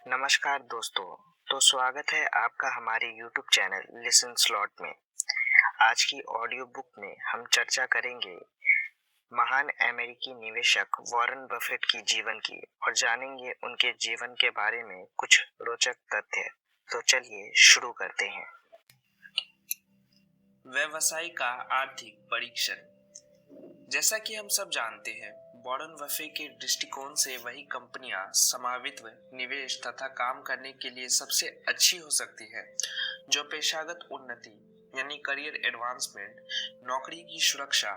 नमस्कार दोस्तों। तो स्वागत है आपका हमारे YouTube चैनल लिसन स्लॉट में। आज की ऑडियो बुक में हम चर्चा करेंगे महान अमेरिकी निवेशक वॉरेन बफेट की जीवन की और जानेंगे उनके जीवन के बारे में कुछ रोचक तथ्य। तो चलिए शुरू करते हैं। व्यवसाय का आर्थिक परीक्षण। जैसा कि हम सब जानते हैं, वॉरेन बफेट के दृष्टिकोण से वही कंपनियां समावित्व निवेश तथा काम करने के लिए सबसे अच्छी हो सकती है जो पेशागत उन्नति यानी करियर एडवांसमेंट, नौकरी की सुरक्षा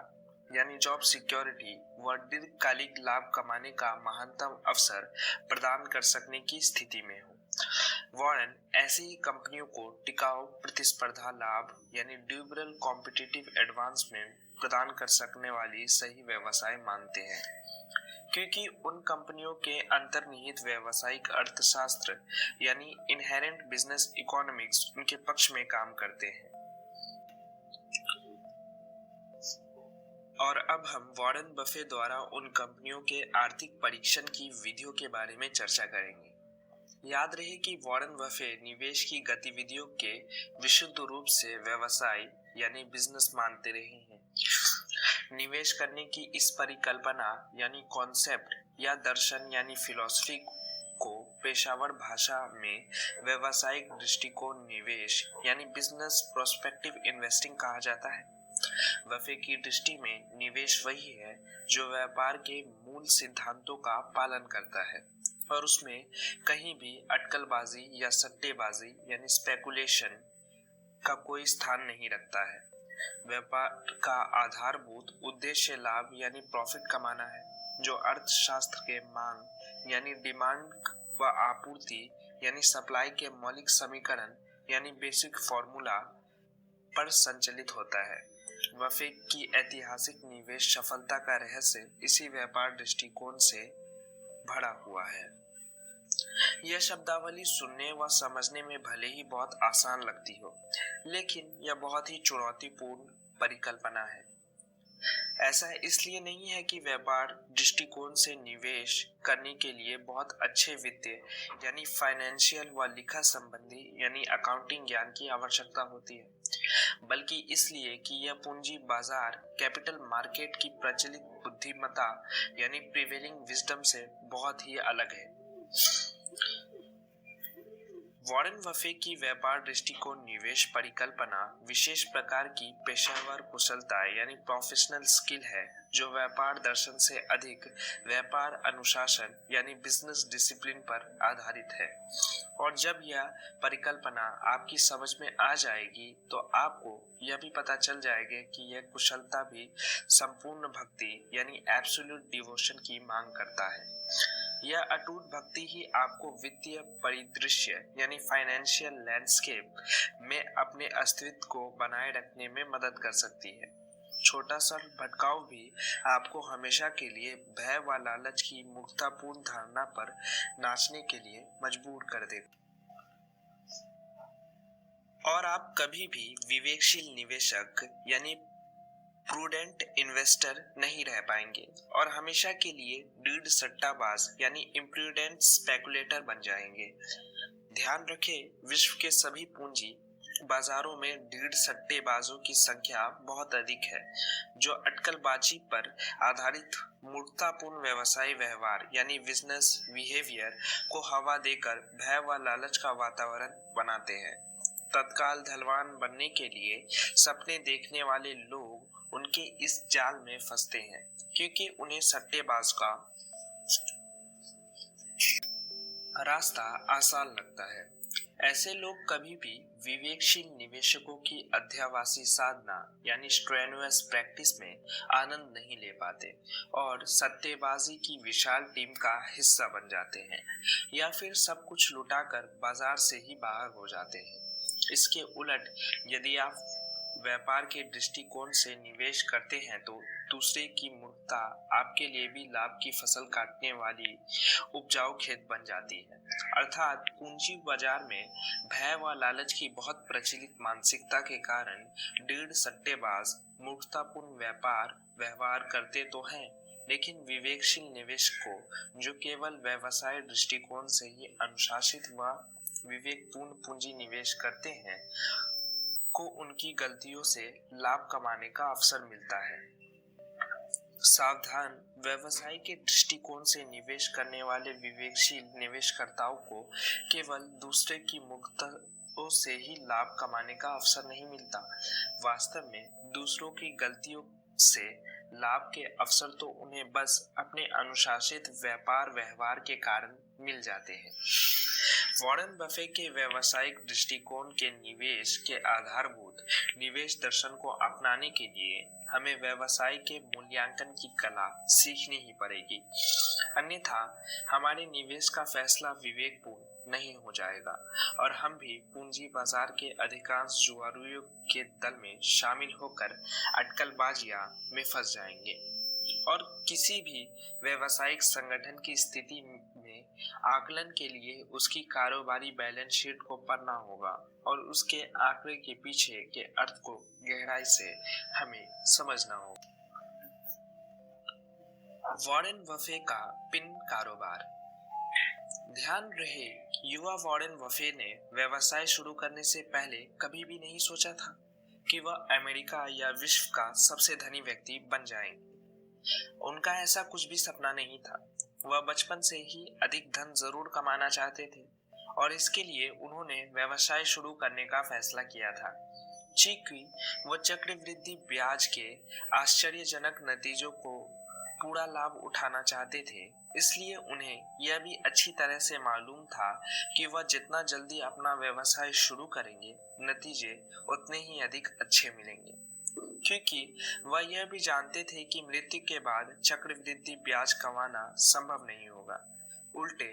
यानी जॉब सिक्योरिटी व दीर्घकालिक लाभ कमाने का महानतम अवसर प्रदान कर सकने की स्थिति में हो। वॉरेन ऐसी ही कंपनियों को टिकाऊ प्रतिस्पर्धा लाभ यानी ड्यूरेबल कॉम्पिटिटिव एडवांसमेंट प्रदान कर सकने वाली सही व्यवसाय मानते हैं, क्योंकि उन कंपनियों के अंतर्निहित व्यावसायिक अर्थशास्त्र यानी इनहेरेंट बिजनेस इकोनॉमिक्स उनके पक्ष में काम करते हैं। और अब हम वॉरेन बफेट द्वारा उन कंपनियों के आर्थिक परीक्षण की विधियों के बारे में चर्चा करेंगे। याद रहे कि वॉरेन बफेट निवेश की गतिविधियों के विशुद्ध रूप से व्यवसाय यानी बिजनेस मानते रहे हैं। निवेश करने की इस परिकल्पना यानी कॉन्सेप्ट या दर्शन यानी फिलॉसफी को पेशावर भाषा में व्यवसायिक दृष्टिकोण निवेश यानी बिजनेस प्रोस्पेक्टिव इन्वेस्टिंग कहा जाता है। बफेट की दृष्टि में निवेश वही है जो व्यापार के मूल सिद्धांतों का पालन करता है और उसमें कहीं भी अटकलबाजी या सट्टेबाजी यानी स्पेकुलेशन का कोई स्थान नहीं रखता है। व्यापार का आधारभूत उद्देश्य लाभ यानी प्रॉफिट कमाना है, जो अर्थशास्त्र के मांग यानी डिमांड व आपूर्ति यानी सप्लाई के मौलिक समीकरण यानी बेसिक फॉर्मूला पर संचालित होता है। बफेट की ऐतिहासिक निवेश सफलता का रहस्य इसी व्यापार दृष्टिकोण से भरा हुआ है। यह शब्दावली सुनने व समझने में भले ही बहुत आसान लगती हो, लेकिन यह बहुत ही चुनौतीपूर्ण परिकल्पना है। ऐसा इसलिए नहीं है कि व्यापार दृष्टिकोण से निवेश करने के लिए बहुत अच्छे वित्तीय यानी फाइनेंशियल व लिखा संबंधी यानी अकाउंटिंग ज्ञान की आवश्यकता होती है, बल्कि इसलिए कि यह पूंजी बाजार कैपिटल मार्केट की प्रचलित बुद्धिमत्ता यानी प्रिवेलिंग विजडम से बहुत ही अलग है। वॉरेन बफेट की व्यापार दृष्टिकोण निवेश परिकल्पना विशेष प्रकार की पेशेवर कुशलता यानी प्रोफेशनल स्किल है, जो व्यापार दर्शन से अधिक व्यापार अनुशासन यानी बिजनेस डिसिप्लिन पर आधारित है। और जब यह परिकल्पना आपकी समझ में आ जाएगी तो आपको यह भी पता चल जाएगा कि यह कुशलता भी संपूर्ण भक्ति यानी एब्सोल्यूट डिवोशन की मांग करता है। यह अटूट भक्ति ही आपको वित्तीय परिदृश्य यानी फाइनेंशियल लैंडस्केप में अपने अस्तित्व को बनाए रखने में मदद कर सकती है। छोटा सा भटकाव भी आपको हमेशा के लिए भय व लालच की मूर्खतापूर्ण धारणा पर नाचने के लिए मजबूर कर देता और आप कभी भी विवेकशील निवेशक यानी प्रूडेंट इन्वेस्टर नहीं रह पाएंगे और हमेशा के लिए दृढ़ सट्टाबाज यानी इम्प्रूडेंट स्पेकुलेटर बन जाएंगे। ध्यान रखें, विश्व के सभी पूंजी बाजारों में दृढ़ सट्टेबाजों की संख्या बहुत अधिक है, जो अटकलबाजी पर आधारित मूर्खतापूर्ण व्यवसाय व्यवहार यानी बिजनेस बिहेवियर को हवा देकर भय व लालच का वातावरण बनाते हैं। तत्काल धनवान बनने के लिए सपने देखने वाले लोग उनके इस जाल में फंसते हैं, क्योंकि उन्हें सट्टेबाज का रास्ता आसान लगता है। ऐसे लोग कभी भी विवेकशील निवेशकों की अध्यावासी साधना यानी स्ट्रेनुअस प्रैक्टिस में आनंद नहीं ले पाते और सट्टेबाजी की विशाल टीम का हिस्सा बन जाते हैं या फिर सब कुछ लुटाकर बाजार से ही बाहर हो जाते हैं। इसके उलट यदि आप व्यापार के दृष्टिकोण से निवेश करते हैं तो दूसरे की मूर्खता आपके लिए भी लाभ की फसल काटने वाली उपजाऊ खेत बन जाती है। अर्थात पूंजी बाजार में भय व लालच की बहुत प्रचलित मानसिकता के कारण दृढ़ सट्टेबाज मूर्खतापूर्ण व्यवहार करते तो हैं, लेकिन विवेकशील निवेशकों जो केवल व्यवसाय दृष्टिकोण से ही अनुशासित व विवेकपूर्ण पूंजी निवेश करते हैं को उनकी गलतियों से लाभ कमाने का अवसर मिलता है। सावधान व्यवसाय के दृष्टिकोण से निवेश करने वाले विवेकशील निवेशकर्ताओं को केवल दूसरे की मुक्तों से ही लाभ कमाने का अवसर नहीं मिलता, वास्तव में दूसरों की गलतियों से लाभ के अवसर तो उन्हें बस अपने अनुशासित व्यापार व्यवहार के कारण मिल जाते हैं। वॉरेन बफे के व्यावसायिक दृष्टिकोण के निवेश के आधारभूत निवेश दर्शन को अपनाने के लिए हमें व्यवसाय के मूल्यांकन की कला सीखनी ही पड़ेगी, अन्यथा हमारे निवेश का फैसला विवेकपूर्ण नहीं हो जाएगा और हम भी पूंजी बाजार के अधिकांश जुआरियों के दल में शामिल होकर अटकलबाजियां में फंस जाएंगे और किसी भी व्यावसायिक संगठन की स्थिति में आकलन के लिए उसकी कारोबारी बैलेंस शीट को पढ़ना होगा और उसके आंकड़े के पीछे के अर्थ को गहराई से हमें समझना होगा। वॉरेन बफे का पिन कारोबार। ध्यान रहे, युवा वॉरेन बफे ने व्यवसाय शुरू करने से पहले कभी भी नहीं सोचा था कि वह अमेरिका या विश्व का सबसे धनी व्यक्ति बन जाएंगे। उनका ऐसा कुछ भी सपना नहीं था। वह बचपन से ही अधिक धन जरूर कमाना चाहते थे और इसके लिए उन्होंने व्यवसाय शुरू करने का फैसला किया था। चूंकि वह चक्रवृद्धि ब्याज के आश्चर्यजनक नतीजों को पूरा लाभ उठाना चाहते थे, इसलिए उन्हें यह भी अच्छी तरह से मालूम था कि वह जितना जल्दी अपना व्यवसाय शुरू करेंगे, नतीजे उतने ही अधिक अच्छे मिलेंगे। क्योंकि वह यह भी जानते थे कि मृत्यु के बाद चक्रवृद्धि ब्याज कमाना संभव नहीं होगा। उल्टे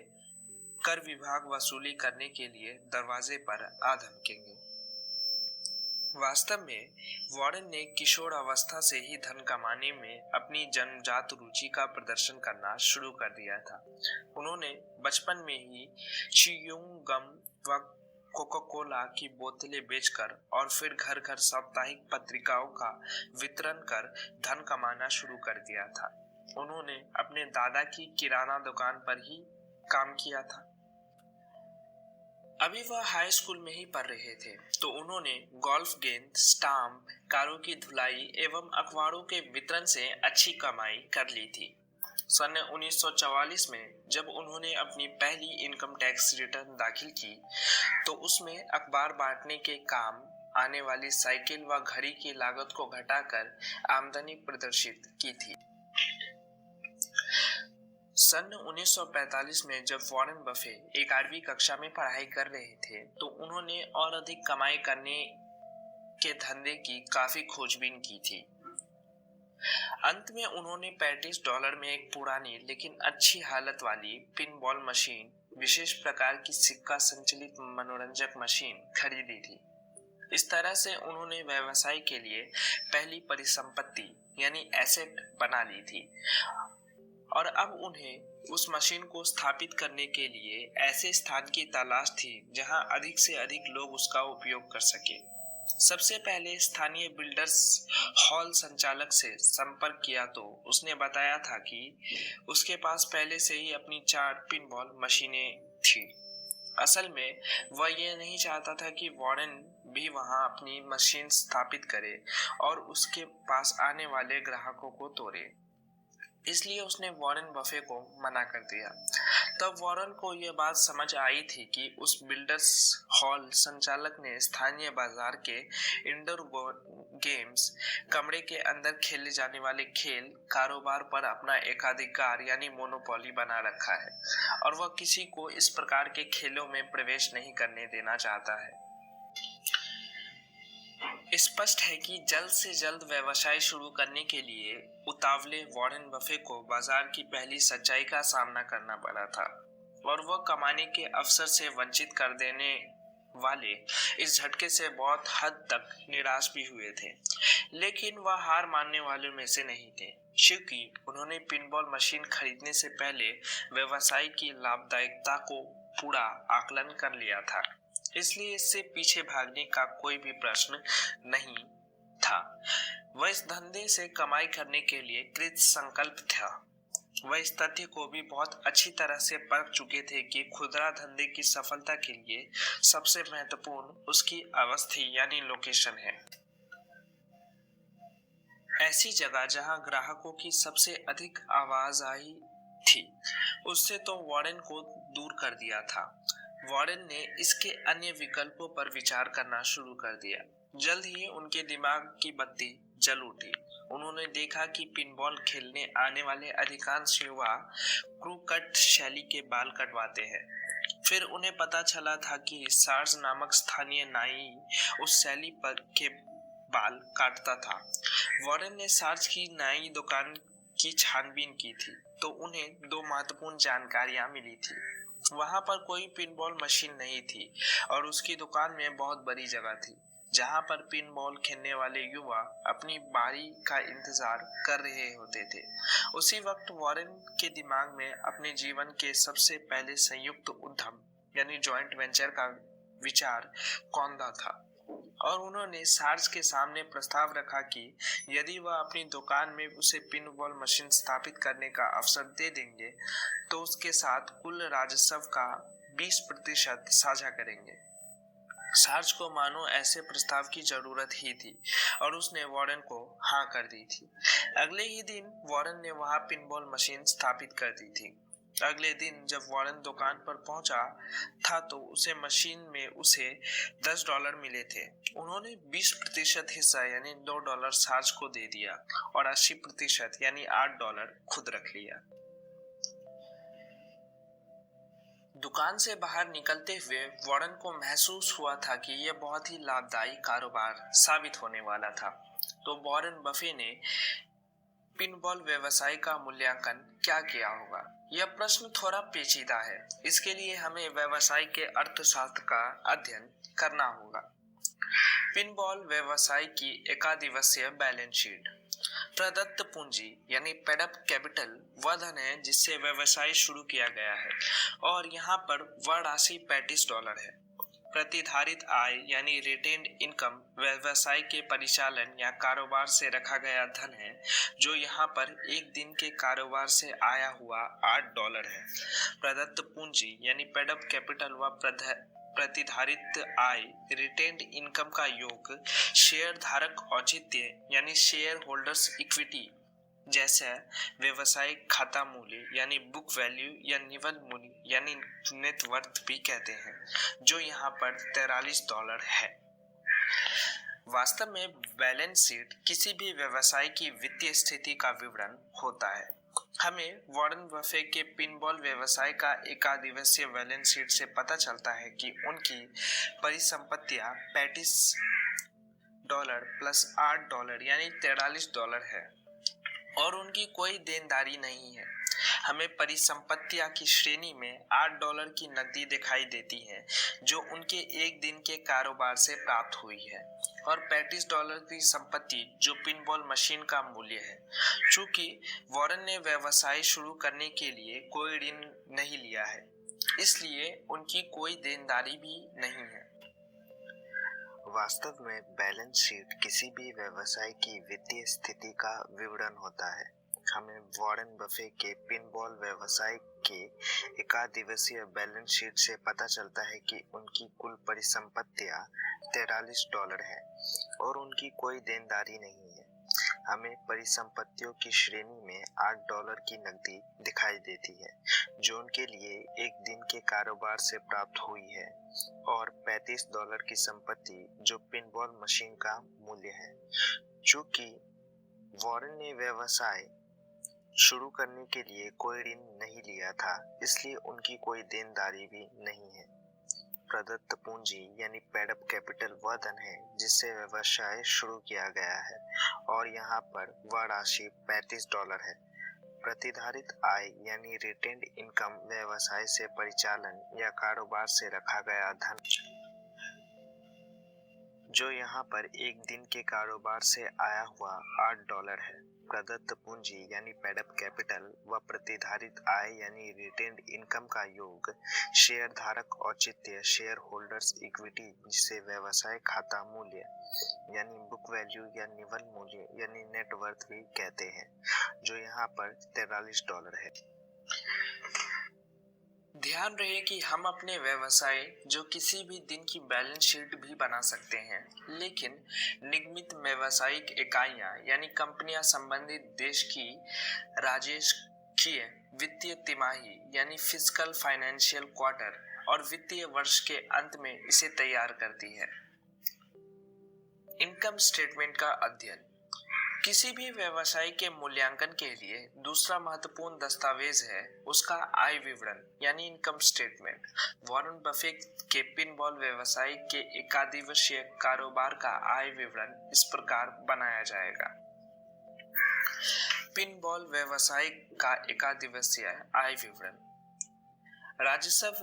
कर विभाग वसूली करने के लिए दरवाजे पर आ धमकेंगे। वास्तव में वॉरेन ने किशोर अवस्था से ही धन कमाने में अपनी जन्मजात रुचि का प्रदर्शन करना शुरू कर दिया था। उन्होंने बचपन में ही च्युइंग गम व कोका कोला की बोतलें बेचकर और फिर घर घर साप्ताहिक पत्रिकाओं का वितरण कर धन कमाना शुरू कर दिया था। उन्होंने अपने दादा की किराना दुकान पर ही काम किया था। अभी वह हाई स्कूल में ही पढ़ रहे थे तो उन्होंने गोल्फ गेंद, स्टाम्प, कारों की धुलाई एवं अखबारों के वितरण से अच्छी कमाई कर ली थी। सन 1944 में जब उन्होंने अपनी पहली इनकम टैक्स रिटर्न दाखिल की तो उसमें अखबार बांटने के काम आने वाली साइकिल व घड़ी की लागत को घटाकर आमदनी प्रदर्शित की थी। सन 1945 में जब वॉरेन बफे 11वीं कक्षा में पढ़ाई कर रहे थे तो उन्होंने और अधिक कमाई करने के धंधे की काफी खोजबीन की थी। अंत में उन्होंने $35 में एक पुरानी लेकिन अच्छी हालत वाली पिनबॉल मशीन, विशेष प्रकार की सिक्का संचालित मनोरंजक मशीन खरीदी थी। इस तरह से उन्होंने व्यवसाय के लिए पहली परिसंपत्ति यानी एसेट बना ली थी और अब उन्हें उस मशीन को स्थापित करने के लिए ऐसे स्थान की तलाश थी जहां अधिक से अधिक लोग उसका उपयोग कर सके। सबसे पहले स्थानीय बिल्डर्स हॉल संचालक से संपर्क किया तो उसने बताया था कि उसके पास पहले से ही अपनी 4 पिनबॉल मशीनें थी। असल में वह यह नहीं चाहता था कि वॉरेन भी वहां अपनी मशीन स्थापित करे और उसके पास आने वाले ग्राहकों को तोड़े, इसलिए उसने वॉरेन बफे को मना कर दिया। तब वॉरेन को यह बात समझ आई थी कि उस बिल्डर्स हॉल संचालक ने स्थानीय बाजार के इंडोर गेम्स, कमरे के अंदर खेले जाने वाले खेल कारोबार पर अपना एकाधिकार यानी मोनोपोली बना रखा है और वह किसी को इस प्रकार के खेलों में प्रवेश नहीं करने देना चाहता है। स्पष्ट है कि जल्द से जल्द व्यवसाय शुरू करने के लिए उतावले वॉरेन बफे को बाजार की पहली सच्चाई का सामना करना पड़ा था और वह कमाने के अवसर से वंचित कर देने वाले इस झटके से बहुत हद तक निराश भी हुए थे। लेकिन वह हार मानने वालों में से नहीं थे, क्योंकि उन्होंने पिनबॉल मशीन खरीदने से पहले व्यवसाय की लाभदायकता को पूरा आकलन कर लिया था, इसलिए इससे पीछे भागने का कोई भी प्रश्न नहीं था। वह इस धंधे से कमाई करने के लिए कृत संकल्प था वह इस तथ्य को भी बहुत अच्छी तरह से परख चुके थे कि खुदरा धंधे की सफलता के लिए सबसे महत्वपूर्ण उसकी अवस्थी यानी लोकेशन है। ऐसी जगह जहां ग्राहकों की सबसे अधिक आवाजाही थी, उससे तो वॉरेन को दूर कर दिया था। वॉरेन ने इसके अन्य विकल्पों पर विचार करना शुरू कर दिया। जल्द ही उनके दिमाग की बत्ती जल उठी। उन्होंने देखा कि पिनबॉल खेलने आने वाले अधिकांश युवा क्रू कट शैली के बाल कटवाते हैं। फिर उन्हें पता चला था कि सार्स नामक स्थानीय नाई उस शैली पर के बाल काटता था। वॉरेन ने सार्स की नाई दुकान की छानबीन की थी, तो उन्हें दो महत्वपूर्ण जानकारियां मिली थी। वहां पर कोई पिनबॉल मशीन नहीं थी और उसकी दुकान में बहुत बड़ी जगह थी जहां पर पिनबॉल खेलने वाले युवा अपनी बारी का इंतजार कर रहे होते थे। उसी वक्त वॉरेन के दिमाग में अपने जीवन के सबसे पहले संयुक्त उद्यम यानी जॉइंट वेंचर का विचार कौंधा था और उन्होंने सार्स के सामने प्रस्ताव रखा कि यदि वह अपनी दुकान में उसे पिनबॉल मशीन स्थापित करने का अवसर दे देंगे तो उसके साथ कुल राजस्व का 20% साझा करेंगे। सार्स को मानो ऐसे प्रस्ताव की जरूरत ही थी और उसने वॉरेन को हाँ कर दी थी। अगले ही दिन वॉरेन ने वहां पिनबॉल मशीन स्थापित कर दी थी। अगले दिन जब वॉरेन दुकान पर पहुंचा था तो उसे मशीन में उसे $10 मिले थे। उन्होंने 20% हिस्सा यानी $2 सार्स को दे दिया और 80% यानी $8 खुद रख लिया। दुकान से बाहर निकलते हुए वॉरेन को महसूस हुआ था कि यह बहुत ही लाभदायी कारोबार साबित होने वाला था। तो वॉरेन बफे ने पिनबॉल व्यवसाय का मूल्यांकन क्या किया होगा? यह प्रश्न थोड़ा पेचीदा है। इसके लिए हमें व्यवसाय के अर्थशास्त्र का अध्ययन करना होगा। पिनबॉल व्यवसाय की एकादिवसीय बैलेंस शीट। प्रदत्त पूंजी यानी पेड अप कैपिटल वह धन है जिससे व्यवसाय शुरू किया गया है और यहाँ पर वह राशि $35 है। प्रतिधारित आय यानी रिटेन्ड इनकम व्यवसाय के परिचालन या कारोबार से रखा गया धन है जो यहाँ पर एक दिन के कारोबार से आया हुआ $8 है। प्रदत्त पूंजी यानी पेड अप कैपिटल व प्रतिधारित आय रिटेन्ड इनकम का योग शेयर धारक औचित्य यानी शेयर होल्डर्स इक्विटी जैसे व्यवसायिक खाता मूल्य यानी बुक वैल्यू या निवल मूल्य यानी नेटवर्थ भी कहते हैं जो यहाँ पर $43 है। वास्तव में बैलेंस शीट किसी भी व्यवसाय की वित्तीय स्थिति का विवरण होता है। हमें वॉरेन बफे के पिनबॉल व्यवसाय का एकादिवसीय बैलेंस शीट से पता चलता है कि उनकी परिसंपत्तियां $35 प्लस $8 यानी $43 है और उनकी कोई देनदारी नहीं है। हमें परिसंपत्तियां की श्रेणी में $8 की नकदी दिखाई देती है जो उनके एक दिन के कारोबार से प्राप्त हुई है और $35 की संपत्ति जो पिनबॉल मशीन का मूल्य है। चूंकि वॉरेन ने व्यवसाय शुरू करने के लिए कोई ऋण नहीं लिया है इसलिए उनकी कोई देनदारी भी नहीं है। वास्तव में बैलेंस शीट किसी भी व्यवसाय की वित्तीय स्थिति का विवरण होता है। हमें वॉरेन बफे के पिनबॉल व्यवसाय के एकादिवसीय बैलेंस शीट से पता चलता है कि उनकी कुल परिसंपत्तियां $43 है और उनकी कोई देनदारी नहीं है। हमें परिसंपत्तियों की श्रेणी में $8 की नकदी दिखाई देती है जो उनके लिए एक दिन के कारोबार से प्राप्त हुई है और $35 की संपत्ति जो पिनबॉल मशीन का मूल्य है। चूंकि वॉरेन ने व्यवसाय शुरू करने के लिए कोई ऋण नहीं लिया था इसलिए उनकी कोई देनदारी भी नहीं है। प्रदत्त पूंजी यानी पेड अप कैपिटल वह धन है जिससे व्यवसाय शुरू किया गया है और यहाँ पर वह राशि $35 है। प्रतिधारित आय यानी रिटेन्ड इनकम व्यवसाय से परिचालन या कारोबार से रखा गया धन जो यहाँ पर एक दिन के कारोबार से आया हुआ $8 है। प्रदत्त पूंजी यानी पेडअप कैपिटल व प्रतिधारित आय यानी रिटेन्ड इनकम का योग शेयर धारक औचित्य शेयर होल्डर्स इक्विटी जिसे व्यवसाय खाता मूल्य यानी बुक वैल्यू या निवल मूल्य यानी नेट वर्थ भी कहते हैं, जो यहाँ पर $43 है। ध्यान रहे कि हम अपने व्यवसाय जो किसी भी दिन की बैलेंस शीट भी बना सकते हैं, लेकिन निगमित व्यावसायिक इकाइयां यानी कंपनियां संबंधित देश की राजकीय वित्तीय तिमाही यानी फिस्कल फाइनेंशियल क्वार्टर और वित्तीय वर्ष के अंत में इसे तैयार करती है। इनकम स्टेटमेंट का अध्ययन किसी भी व्यवसाय के मूल्यांकन के लिए दूसरा महत्वपूर्ण दस्तावेज है उसका आय विवरण यानी इनकम स्टेटमेंट। वॉरेन बफेट के पिनबॉल व्यवसाय के एकादिवसीय कारोबार का आय विवरण इस प्रकार बनाया जाएगा। पिनबॉल व्यवसाय का एकादिवसीय आय विवरण। राजस्व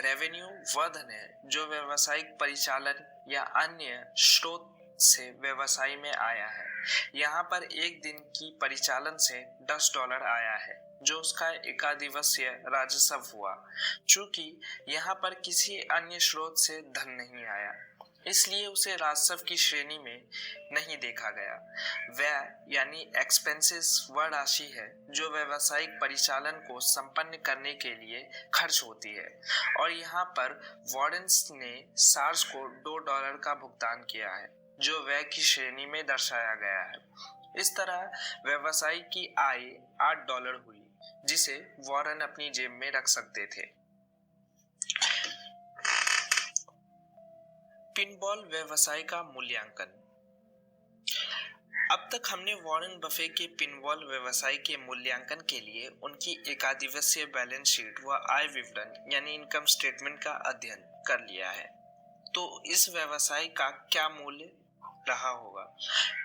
रेवेन्यू वह धन है जो व्यवसायिक परिचालन या अन्य स्रोत से व्यवसाय में आया है। यहाँ पर एक दिन की परिचालन से $10 आया है जो उसका एकादिवसीय राजस्व हुआ। चूंकि यहाँ पर किसी अन्य स्रोत से धन नहीं आया, इसलिए उसे राजस्व की श्रेणी में नहीं देखा गया। व्यय यानी एक्सपेंसेस वह राशि है जो व्यवसायिक परिचालन को संपन्न करने के लिए खर्च होती है, और यहाँ पर वॉरेन्स ने सार्स को $2 का भुगतान किया है जो व्यय की श्रेणी में दर्शाया गया है। इस तरह व्यवसाय की आय $8 हुई जिसे वॉरेन अपनी जेब में रख सकते थे। पिनबॉल व्यवसाय का मूल्यांकन। अब तक हमने वॉरेन बफेट के पिनबॉल व्यवसाय के मूल्यांकन के लिए उनकी एकादिवसीय बैलेंस शीट व आय विवरण यानी इनकम स्टेटमेंट का अध्ययन कर लिया है। तो इस व्यवसाय का क्या मूल्य रहा होगा?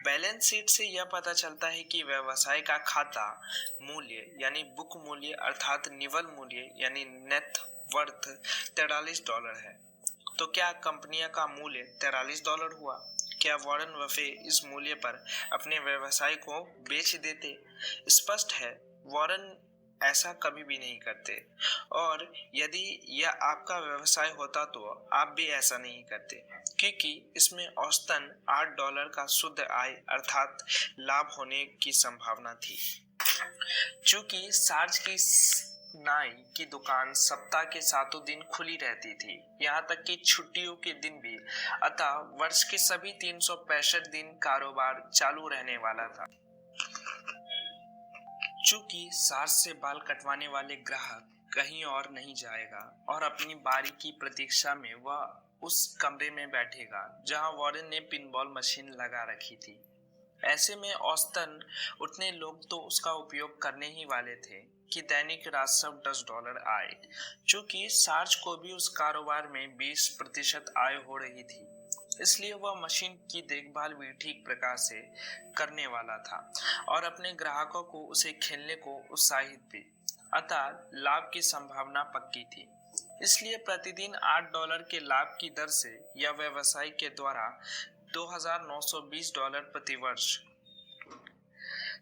बैलेंस शीट से यह पता चलता है कि व्यवसाय का खाता मूल्य यानी बुक मूल्य अर्थात निवल मूल्य यानी नेट वर्थ $43 है। तो क्या कंपनियों का मूल्य $43 हुआ? क्या वॉरेन बफेट इस मूल्य पर अपने व्यवसाय को बेच देते? स्पष्ट है, वॉरेन ऐसा कभी भी नहीं करते, और यदि यह आपका व्यवसाय होता तो आप भी ऐसा नहीं करते, क्योंकि इसमें औसतन $8 का शुद्ध आय अर्थात लाभ होने की संभावना थी। चूंकि सार्स की नाई की दुकान सप्ताह के 7 दिन खुली रहती थी, यहाँ तक कि छुट्टियों के दिन भी, अतः वर्ष के सभी 365 दिन कारोबार चालू रहने वाला था। चूंकि सार्स से बाल कटवाने वाले ग्राहक कहीं और नहीं जाएगा और अपनी बारी की प्रतीक्षा में वह उस कमरे में बैठेगा जहां वॉरेन ने पिनबॉल मशीन लगा रखी थी। ऐसे में औसतन उतने लोग तो उसका उपयोग करने ही वाले थे कि दैनिक राजस्व $10 आए। चूंकि सार्स को भी उस कारोबार में 20% आय हो रही थी, इसलिए वह मशीन की देखभाल भी ठीक प्रकार से करने वाला था और अपने ग्राहकों को उसे खेलने को उत्साहित भी। अतः लाभ की संभावना पक्की थी। इसलिए प्रतिदिन $8 के लाभ की दर से यह व्यवसाय के द्वारा $2,920 प्रति वर्ष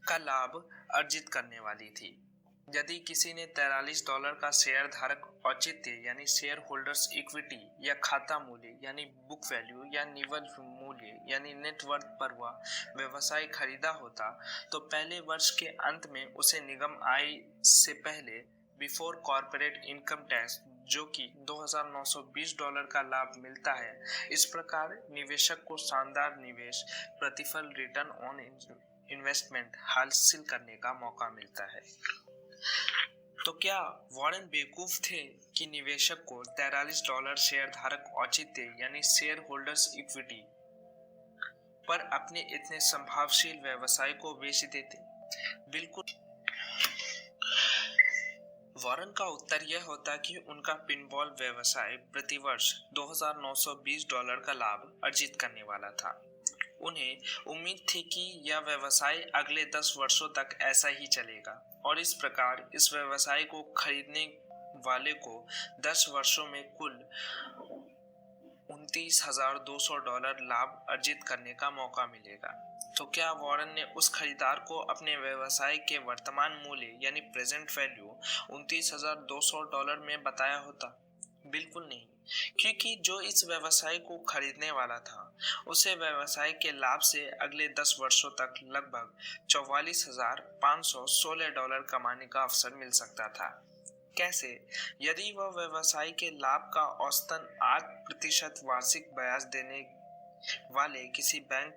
का लाभ अर्जित करने वाली थी। यदि किसी ने $43 का शेयर धारक औचित्य यानी शेयर होल्डर्स इक्विटी या खाता मूल्य यानी बुक वैल्यू या निवल मूल्य यानी नेट वर्थ पर वह व्यवसाय खरीदा होता, तो पहले वर्ष के अंत में उसे निगम आय से पहले बिफोर कॉर्पोरेट इनकम टैक्स जो कि $2,920 का लाभ मिलता है। इस प्रकार निवेशक को शानदार निवेश प्रतिफल रिटर्न ऑन इन्वेस्टमेंट हासिल करने का मौका मिलता है। तो क्या वॉरेन बेवकूफ थे कि निवेशक को $43 शेयर धारक औचित्य यानी शेयर होल्डर्स इक्विटी पर अपने इतने संभावशील व्यवसाय को बेच देते? बिल्कुल। वॉरेन का उत्तर यह होता कि उनका पिनबॉल व्यवसाय प्रतिवर्ष $2,920 का लाभ अर्जित करने वाला था। उन्हें उम्मीद थी कि यह व्यवसाय अगले 10 वर्षों तक ऐसा ही चलेगा, और इस प्रकार इस व्यवसाय को खरीदने वाले को 10 वर्षों में कुल $29,200 लाभ अर्जित करने का मौका मिलेगा। तो क्या वॉरेन ने उस खरीदार को अपने व्यवसाय के वर्तमान मूल्य यानी प्रेजेंट वैल्यू $29,200 में बताया होता? बिल्कुल नहीं, क्योंकि जो इस व्यवसाय को खरीदने वाला था उसे व्यवसाय के लाभ से अगले 10 वर्षों तक लगभग $44,516 कमाने का अवसर मिल सकता था। कैसे? यदि वह व्यवसाय के लाभ का औसतन 8% वार्षिक ब्याज देने वाले किसी बैंक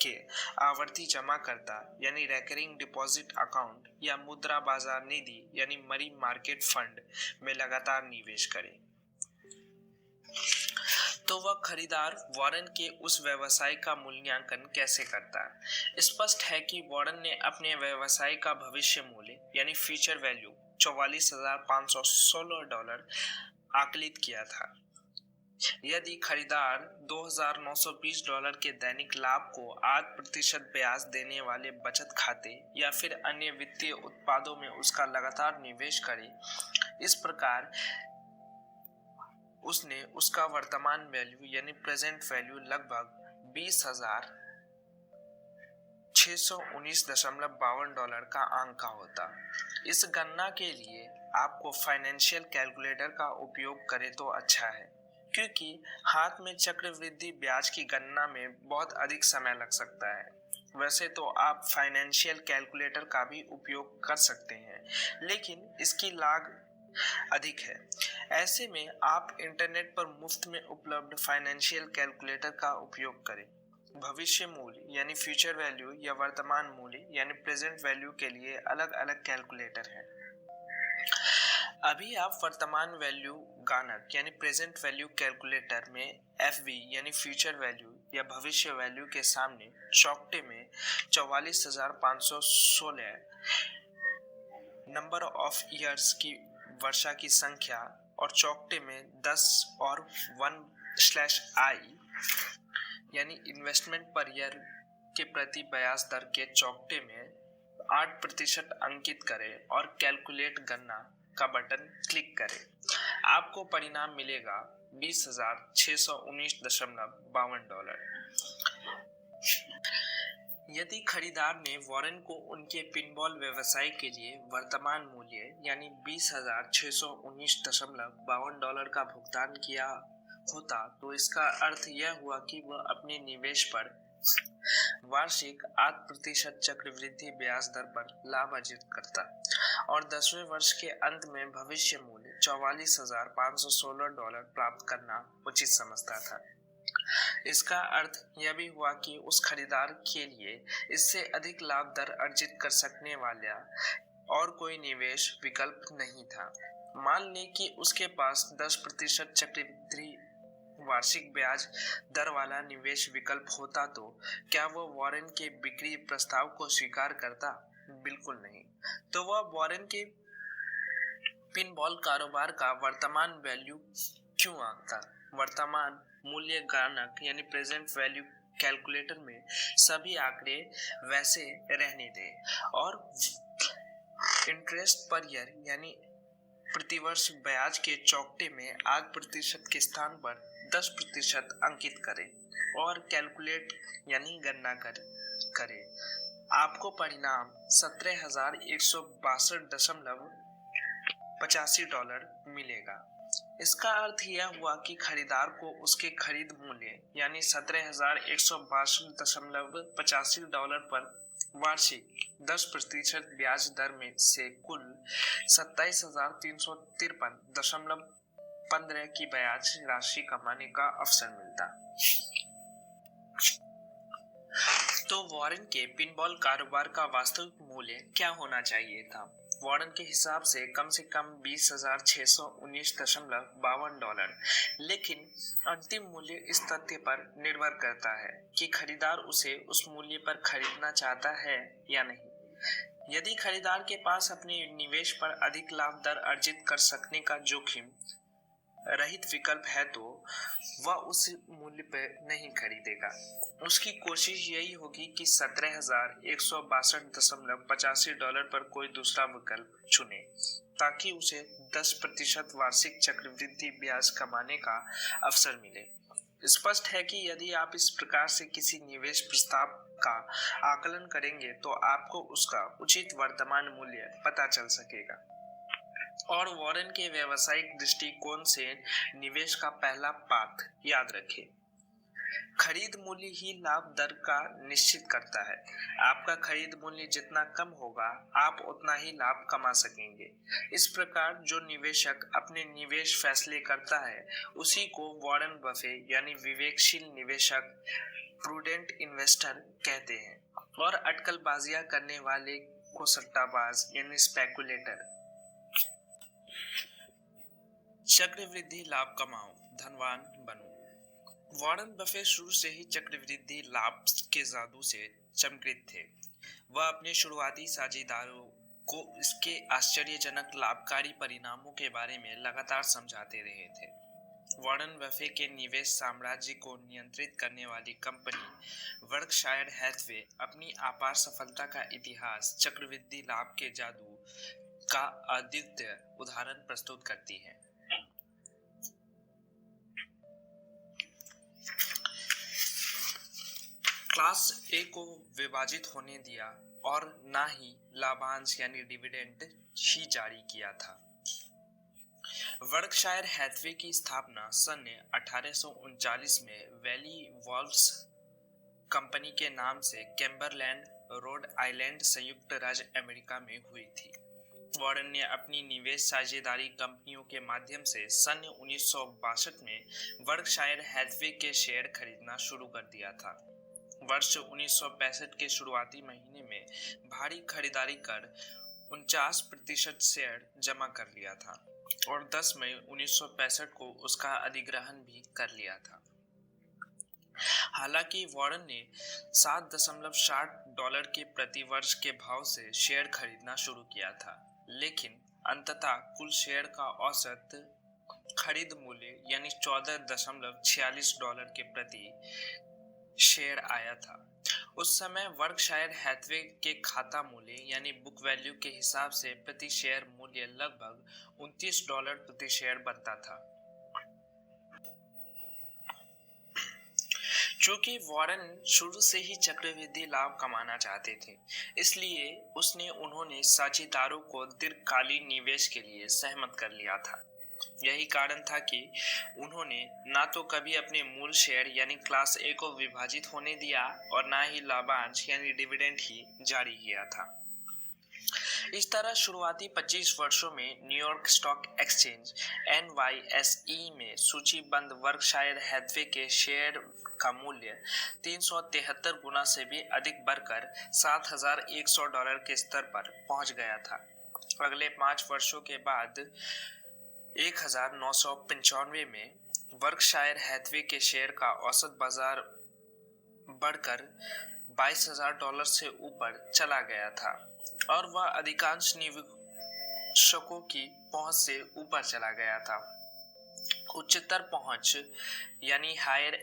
के आवर्ती जमा करता यानी रेकरिंग डिपॉजिट अकाउंट या मुद्रा बाजार निधि यानी मनी मार्केट फंड में लगातार निवेश करे, तो वह खरीदार वॉरेन के उस व्यवसाय का मूल्यांकन कैसे करता? स्पष्ट है कि वॉरेन ने अपने व्यवसाय का भविष्य मूल्य यानी फ्यूचर वैल्यू $44,516 आकलित किया था। यदि खरीदार $2,920 के दैनिक लाभ को 8% ब्याज देने वाले बचत खाते या फिर अन्य वित्तीय उत्पादों में उसका लगातार निवेश करे, इस प्रकार उसने उसका वर्तमान वैल्यू यानी प्रेजेंट वैल्यू लगभग $20,619.52 का आंका होता। इस गणना के लिए आपको फाइनेंशियल कैलकुलेटर का उपयोग करें तो अच्छा है, क्योंकि हाथ में चक्रवृद्धि ब्याज की गणना में बहुत अधिक समय लग सकता है। वैसे तो आप फाइनेंशियल कैलकुलेटर का भी उपयोग कर सकते हैं, लेकिन इसकी लागत अधिक है। ऐसे में आप इंटरनेट पर मुफ्त में उपलब्ध फाइनेंशियल कैलकुलेटर का उपयोग करें। भविष्य मूल्य यानी फ्यूचर वैल्यू या वर्तमान मूल्य यानी प्रेजेंट वैल्यू के लिए अलग अलग कैलकुलेटर हैं। अभी आप वर्तमान वैल्यू गाणक यानी प्रेजेंट वैल्यू कैलकुलेटर में एफवी यानी फ्यूचर वैल्यू या भविष्य वैल्यू के सामने चौकटे में 44,516 नंबर ऑफ ईयर्स की वर्षा की संख्या और चौकटे में 10 और 1/i यानी इन्वेस्टमेंट पर ईयर के प्रति ब्याज दर के चौकटे में 8% अंकित करें और कैलकुलेट गणना का बटन क्लिक करें। आपको परिणाम मिलेगा $20,619.52। यदि खरीदार ने वॉरेन को उनके पिनबॉल व्यवसाय के लिए वर्तमान मूल्य यानी $20,619.52 का भुगतान किया होता, तो इसका अर्थ यह हुआ कि वह अपने निवेश पर वार्षिक 8% चक्रवृद्धि ब्याज दर पर लाभ अर्जित करता और 10वें वर्ष के अंत में भविष्य मूल्य $44,516 प्राप्त करना उचित समझता था। इसका अर्थ यह भी हुआ कि उस खरीदार के लिए इससे अधिक लाभ दर अर्जित कर सकने वाला और कोई निवेश विकल्प नहीं था। मान लें कि उसके पास 10% चक्रवृद्धि वार्षिक ब्याज दर वाला निवेश विकल्प होता, तो क्या वह वॉरेन के बिक्री प्रस्ताव को स्वीकार करता? बिल्कुल नहीं। तो वह वॉरेन के पिनबॉल कारोबार का वर्तमान वैल्यू क्यों आंकता? वर्तमान मूल्य गाणक यानी प्रेजेंट वैल्यू कैलकुलेटर में सभी आंकड़े वैसे रहने दें और इंटरेस्ट पर ईयर यानी प्रतिवर्ष ब्याज के चौकटे में 8% के स्थान पर 10% अंकित करें और कैलकुलेट यानी गणना करें। आपको परिणाम $17,162.85 मिलेगा। इसका अर्थ यह हुआ कि खरीदार को उसके खरीद मूल्य यानी $17,162.85 पर वार्षिक 10% ब्याज दर में से कुल 27,353.15 की ब्याज राशि कमाने का अवसर मिलता। तो वॉरेन के पिनबॉल कारोबार का वास्तविक मूल्य क्या होना चाहिए था? वॉरेन के हिसाब से कम $20,619.52, लेकिन अंतिम मूल्य इस तथ्य पर निर्भर करता है कि खरीदार उसे उस मूल्य पर खरीदना चाहता है या नहीं। यदि खरीदार के पास अपने निवेश पर अधिक लाभ दर अर्जित कर सकने का जोखिम रहित विकल्प है, तो वह उस मूल्य पर नहीं खरीदेगा। उसकी कोशिश यही होगी कि $17,162.85 पर कोई दूसरा विकल्प चुने, ताकि उसे 10% वार्षिक चक्रवृद्धि ब्याज कमाने का अवसर मिले। स्पष्ट है कि यदि आप इस प्रकार से किसी निवेश प्रस्ताव का आकलन करेंगे तो आपको उसका उचित वर्तमान मूल्य पता चल सकेगा। और वॉरेन के व्यावसायिक दृष्टिकोण से निवेश का पहला पाठ याद रखें। खरीद मूल्य ही लाभ दर का निश्चित करता है। आपका खरीद मूल्य जितना कम होगा, आप उतना ही लाभ कमा सकेंगे। इस प्रकार जो निवेशक अपने निवेश फैसले करता है, उसी को वॉरेन बफे यानी विवेकशील निवेशक, प्रूडेंट इन्वेस्टर कहते हैं। और अटकलबाजियां करने वाले को सट्टाबाज यानी स्पेकुलेटर। चक्रवृद्धि लाभ कमाओ, धनवान बनो। वॉरेन बफे शुरू से ही चक्रवृद्धि लाभ के जादू से चमकृत थे। वह अपने शुरुआती साझेदारों को इसके आश्चर्यजनक लाभकारी परिणामों के बारे में लगातार समझाते रहे थे। वॉरेन बफे के निवेश साम्राज्य को नियंत्रित करने वाली कंपनी बर्कशायर हैथवे अपनी अपार सफलता का इतिहास चक्रवृद्धि लाभ के जादू का अद्वितीय उदाहरण प्रस्तुत करती है। क्लास ए को विभाजित होने दिया और ना ही लाभांश यानी डिविडेंड ही जारी किया था। बर्कशायर हैथवे की स्थापना सन 1839 में वैली वॉल्व्स कंपनी के नाम से कैम्बरलैंड, रोड आइलैंड, संयुक्त राज्य अमेरिका में हुई थी। वॉरेन ने अपनी निवेश साझेदारी कंपनियों के माध्यम से सन 1962 में बर्कशायर हैथवे के शेयर खरीदना शुरू कर दिया था। वर्ष 1965 के शुरुआती महीने में भारी खरीदारी कर 49% शेयर जमा कर लिया था और 10 मई 1965 को उसका अधिग्रहण भी कर लिया था। हालांकि वॉरेन ने $7.60 के प्रति वर्ष के भाव से शेयर खरीदना शुरू किया था, लेकिन अंततः कुल शेयर का औसत खरीद मूल्य यानी $14.46 के प्रति शेयर आया था। उस समय बर्कशायर हैथवे के खाता मूल्य यानी बुक वैल्यू के हिसाब से प्रति शेयर मूल्य लगभग $29 प्रति शेयर बनता था। चूंकि वॉरेन शुरू से ही चक्रवृद्धि लाभ कमाना चाहते थे, इसलिए उन्होंने साझेदारों को दीर्घकालीन निवेश के लिए सहमत कर लिया था। यही कारण था कि उन्होंने ना तो कभी अपने मूल शेयर यानी क्लास ए को विभाजित होने दिया और ना ही लाभांश यानी डिविडेंड ही जारी किया था। इस तरह शुरुआती 25 वर्षों में न्यूयॉर्क स्टॉक एक्सचेंज NYSE में सूचीबद्ध बर्कशायर हैथवे के शेयर का मूल्य 373 गुना से भी अधिक बढ़कर $7,100 के स्तर पर पहुंच गया था। अगले 5 वर्षों के बाद 1995 में बर्कशायर हैथवे के शेयर का औसत बाजार बढ़कर $22,000 से ऊपर चला गया था और वह अधिकांश निवेशकों की पहुंच से ऊपर चला गया था। उच्चतर पहुंच यानी हायर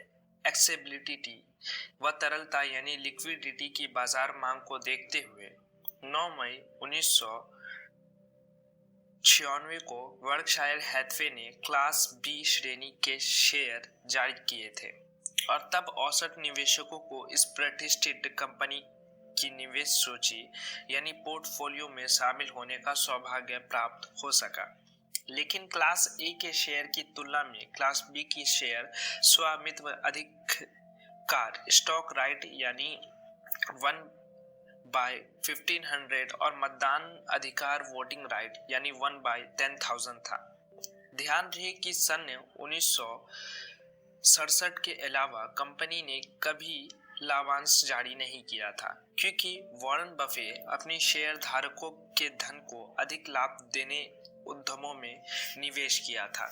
एक्सेसिबिलिटी व तरलता यानी लिक्विडिटी की बाजार मांग को देखते हुए 9 मई 1996 को बर्कशायर हैथवे ने क्लास बी श्रेणी के शेयर जारी किए थे और तब औसत निवेशकों को इस प्रतिष्ठित कंपनी की निवेश सूची यानी पोर्टफोलियो में शामिल होने का सौभाग्य प्राप्त हो सका। लेकिन क्लास ए के शेयर की तुलना में क्लास बी की शेयर स्वामित्व अधिकार स्टॉक राइट यानी 1/1500 और मतदान अधिकार वोटिंग राइट यानी 1/10,000 था। ध्यान रहे कि सन 1967 के अलावा कंपनी ने कभी लाभांश जारी नहीं किया था, क्योंकि वॉरेन बफे अपने शेयर धारकों के धन को अधिक लाभ देने उद्यमों में निवेश किया था।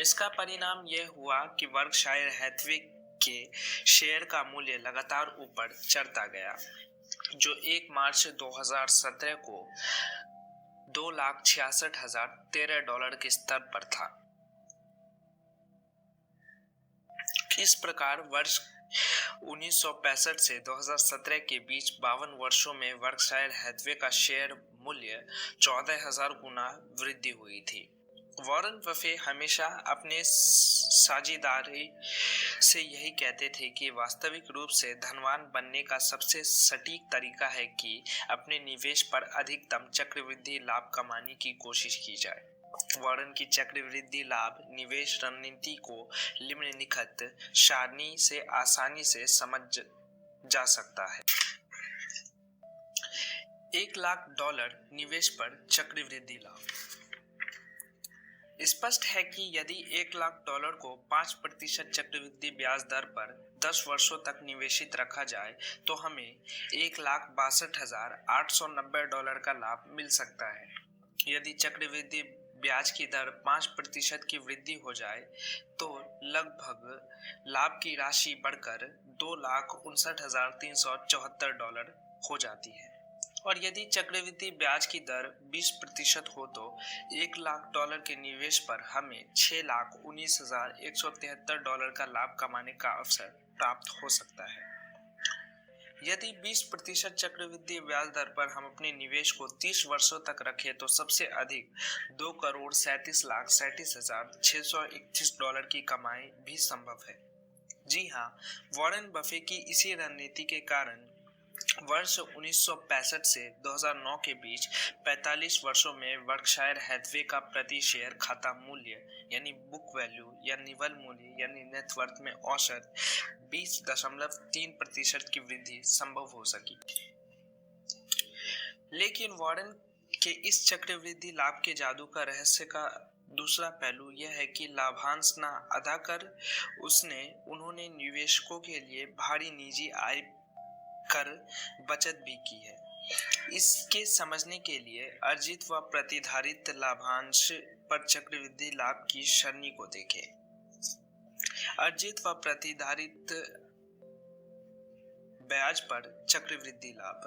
इसका परिणाम यह हुआ कि बर्कशायर हैथवे के शेयर का मूल्य लगातार ऊपर चढ़ता गया, जो 1 मार्च 2017 को $2,66,013 के स्तर पर था। इस प्रकार वर्ष 1965 से 2017 के बीच 52 वर्षों में बर्कशायर हैथवे का शेयर मूल्य 14,000 गुना वृद्धि हुई थी। वॉरेन बफे हमेशा अपने साझेदारी से यही कहते थे कि वास्तविक रूप से धनवान बनने का सबसे सटीक तरीका है कि अपने निवेश पर अधिकतम चक्रवृद्धि लाभ कमाने की कोशिश की जाए। वॉरेन की चक्रवृद्धि लाभ निवेश रणनीति को निम्नलिखित सारणी से आसानी से समझ जा सकता है। $1,00,000 निवेश पर चक्रवृद्धि लाभ। स्पष्ट है कि यदि $1,00,000 को 5% चक्रवृद्धि ब्याज दर पर 10 वर्षों तक निवेशित रखा जाए तो हमें $1,62,890 का लाभ मिल सकता है। यदि चक्रवृद्धि ब्याज की दर 5% की वृद्धि हो जाए तो लगभग लाभ की राशि बढ़कर $2,59,374 हो जाती है। और यदि चक्रवृद्धि ब्याज की दर 20% हो तो $1,00,000 के निवेश पर हमें $6,19,173 का लाभ कमाने का अवसर प्राप्त हो सकता है। यदि 20% चक्रवृद्धि ब्याज दर पर हम अपने निवेश को 30 वर्षों तक रखें तो सबसे अधिक $2,37,37,631 की कमाई भी संभव है। जी हाँ, वॉरेन बफे की इसी रणनीति के कारण वर्ष 1965 से 2009 के बीच 45 वर्षों में बर्कशायर हैथवे का प्रति शेयर खाता मूल्य यानी बुक वैल्यू या निवल मूल्य यानी नेटवर्थ में औसत 20.3% की वृद्धि संभव हो सकी। लेकिन वॉरेन के इस चक्रवृद्धि लाभ के जादू का रहस्य का दूसरा पहलू यह है कि लाभांश न अदा कर उन्होंने निवेशकों के लिए भारी निजी आय कर बचत भी की है। इसके समझने के लिए अर्जित व प्रतिधारित लाभांश पर चक्रवृद्धि लाभ की सरणी को देखें। अर्जित व प्रतिधारित ब्याज पर चक्रवृद्धि लाभ।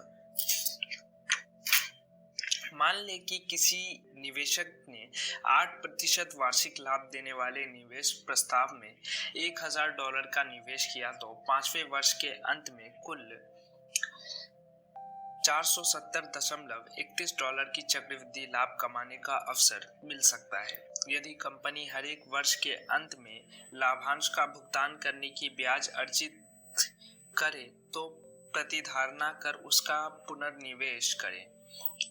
मान लें कि किसी निवेशक ने 8% वार्षिक लाभ देने वाले निवेश प्रस्ताव में $1,000 का निवेश किया तो 5वें वर्ष के अंत में कुल $470.31 की चक्रवृद्धि लाभ कमाने का अवसर मिल सकता है। यदि कंपनी हर एक वर्ष के अंत में लाभांश का भुगतान करने की ब्याज अर्जित करे तो प्रतिधारणा कर उसका पुनर्निवेश करे।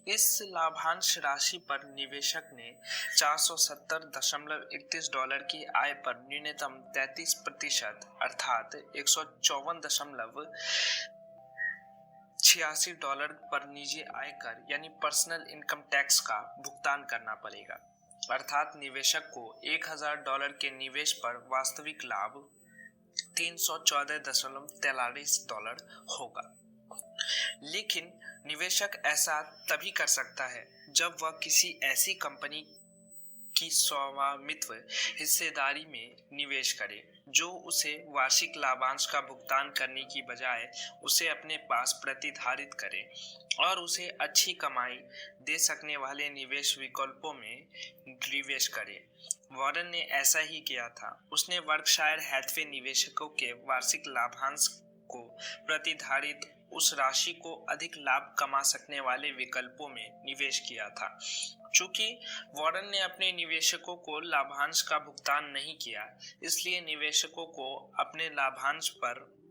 इस लाभांश राशि पर निवेशक ने $470.31 की आय पर न्यूनतम 33% अर्थात $154.86 पर निजी आयकर यानी पर्सनल इनकम टैक्स का भुगतान करना पड़ेगा। अर्थात निवेशक को $1,000 के निवेश पर वास्तविक लाभ $314.43 होगा। लेकिन निवेशक ऐसा तभी कर सकता है जब वह किसी ऐसी कंपनी की स्वामित्व हिस्सेदारी में निवेश करे जो उसे वार्षिक लाभांश का भुगतान करने की बजाय उसे अपने पास प्रतिधारित करे और उसे अच्छी कमाई दे सकने वाले निवेश विकल्पों में निवेश करे। वॉरेन ने ऐसा ही किया था। उसने बर्कशायर हैथवे निवेशकों के वार्षिक लाभांश को प्रतिधारित उस राशि को अधिक लाभ कमा सकने वाले विकल्पों में निवेश किया था। चूंकि वॉरेन ने अपने निवेशकों को लाभांश का भुगतान नहीं किया, इसलिए निवेशकों को अपने लाभांश पर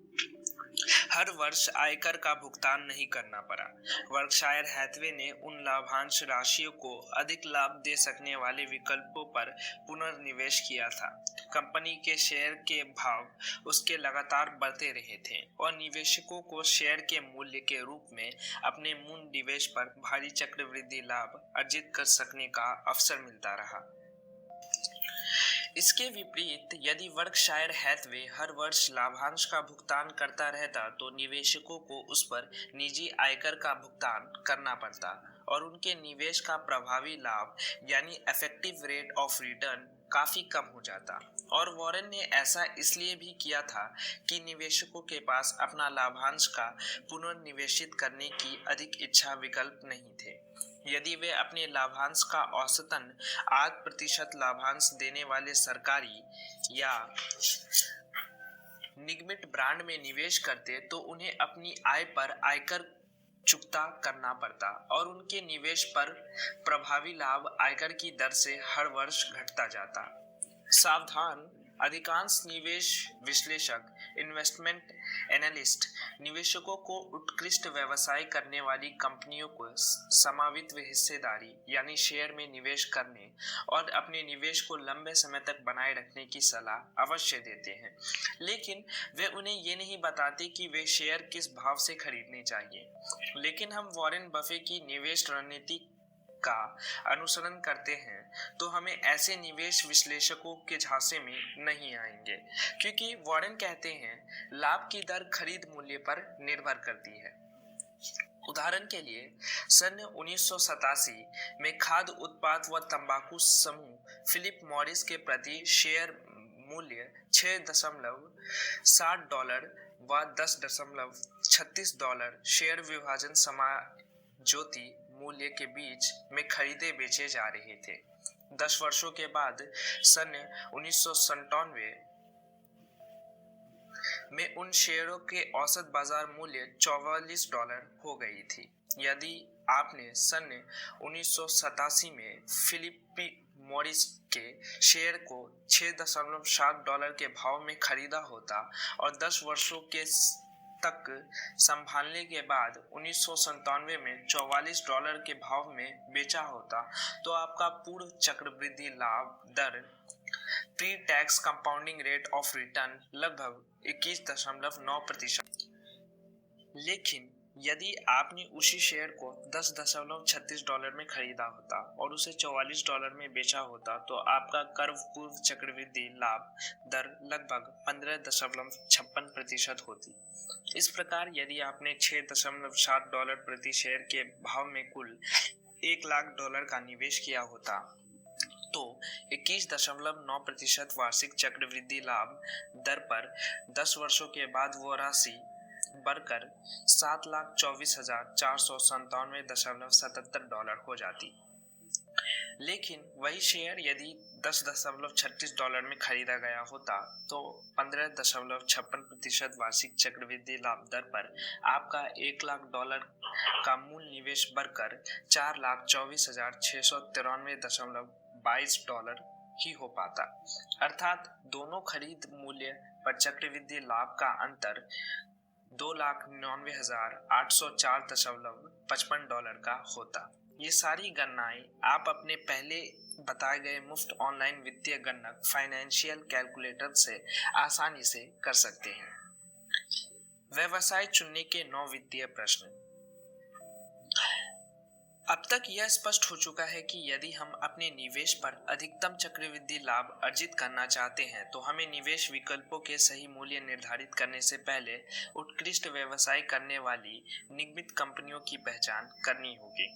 हर वर्ष आयकर का भुगतान नहीं करना पड़ा। बर्कशायर हैथवे ने उन लाभांश राशियों को अधिक लाभ दे सकने वाले विकल्पों पर पुनर्निवेश किया था। कंपनी के शेयर के भाव उसके लगातार बढ़ते रहे थे और निवेशकों को शेयर के मूल्य के रूप में अपने मूल निवेश पर भारी चक्रवृद्धि लाभ अर्जित कर सकने का अवसर मिलता रहा। इसके विपरीत यदि बर्कशायर हैथवे हर वर्ष लाभांश का भुगतान करता रहता तो निवेशकों को उस पर निजी आयकर का भुगतान करना पड़ता और उनके निवेश का प्रभावी लाभ यानी इफेक्टिव रेट ऑफ रिटर्न काफी कम हो जाता। और वॉरेन ने ऐसा इसलिए भी किया था कि निवेशकों के पास अपना लाभांश का पुनर्निवेशित करने की अधिक इच्छा विकल्प नहीं थे। यदि वे अपने लाभांश का औसतन 8% लाभांश देने वाले सरकारी या निगमित ब्रांड में निवेश करते तो उन्हें अपनी आय पर आयकर चुकता करना पड़ता और उनके निवेश पर प्रभावी लाभ आयकर की दर से हर वर्ष घटता जाता। सावधान, अधिकांश निवेश विश्लेषक इन्वेस्टमेंट एनालिस्ट निवेशकों को उत्कृष्ट व्यवसाय करने वाली कंपनियों को समावित हिस्सेदारी यानी शेयर में निवेश करने और अपने निवेश को लंबे समय तक बनाए रखने की सलाह अवश्य देते हैं, लेकिन वे उन्हें ये नहीं बताते कि वे शेयर किस भाव से खरीदने चाहिए। लेकिन हम वॉरेन बफे की निवेश रणनीति का अनुसरण करते हैं तो हमें ऐसे निवेश विश्लेषकों के झांसे में नहीं आएंगे, क्योंकि वॉरेन कहते हैं लाभ की दर खरीद मूल्य पर निर्भर करती है। उदाहरण के लिए सन 1987 में खाद्य उत्पाद व तंबाकू समूह फिलिप मॉरिस के प्रति शेयर मूल्य $6.60 व $10.36 शेयर विभाजन समायोज्य मूल्य के बीच में खरीदे बेचे जा रहे थे। 10 वर्षों के बाद सन 1997 में उन शेयरों के औसत बाजार मूल्य $44 हो गई थी। यदि आपने सन 1987 में फिलिप मॉरिस के शेयर को $6.60 के भाव में खरीदा होता और 10 वर्षों के तक संभालने के बाद 1997 में $44 के भाव में बेचा होता तो आपका पूर्ण चक्रवृद्धि लाभ दर pre tax compounding rate of return लगभग 21.9%। लेकिन यदि आपने उसी शेयर को $10.36 में खरीदा होता और उसे $44 में बेचा होता तो आपका कर पूर्व चक्रवृद्धि लाभ दर लगभग 15.56% होती। इस प्रकार यदि आपने $6.60 प्रति शेयर के भाव में कुल $1 लाख का निवेश किया होता तो 21.9% वार्षिक चक्रवृद्धि लाभ दर पर 10 वर्षों के बाद वो राशि बढ़कर $7,24,497.77 हो जाती। लेकिन वही शेयर यदि $10.36 में खरीदा गया होता तो 15.56% वार्षिक चक्रवृद्धि लाभ दर पर आपका $1 लाख का मूल निवेश बढ़कर $4,24,693.22 ही हो पाता। अर्थात दोनों खरीद मूल्य पर चक्रवृद्धि लाभ का अंतर $2,99,804.55 का होता। ये सारी गणनाएं आप अपने पहले बताए गए मुफ्त ऑनलाइन वित्तीय गणक फाइनेंशियल कैलकुलेटर से आसानी से कर सकते हैं। व्यवसाय चुनने के 9 वित्तीय प्रश्न। अब तक यह स्पष्ट हो चुका है कि यदि हम अपने निवेश पर अधिकतम चक्रवृद्धि लाभ अर्जित करना चाहते हैं तो हमें निवेश विकल्पों के सही मूल्य निर्धारित करने से पहले उत्कृष्ट व्यवसाय करने वाली निगमित कंपनियों की पहचान करनी होगी।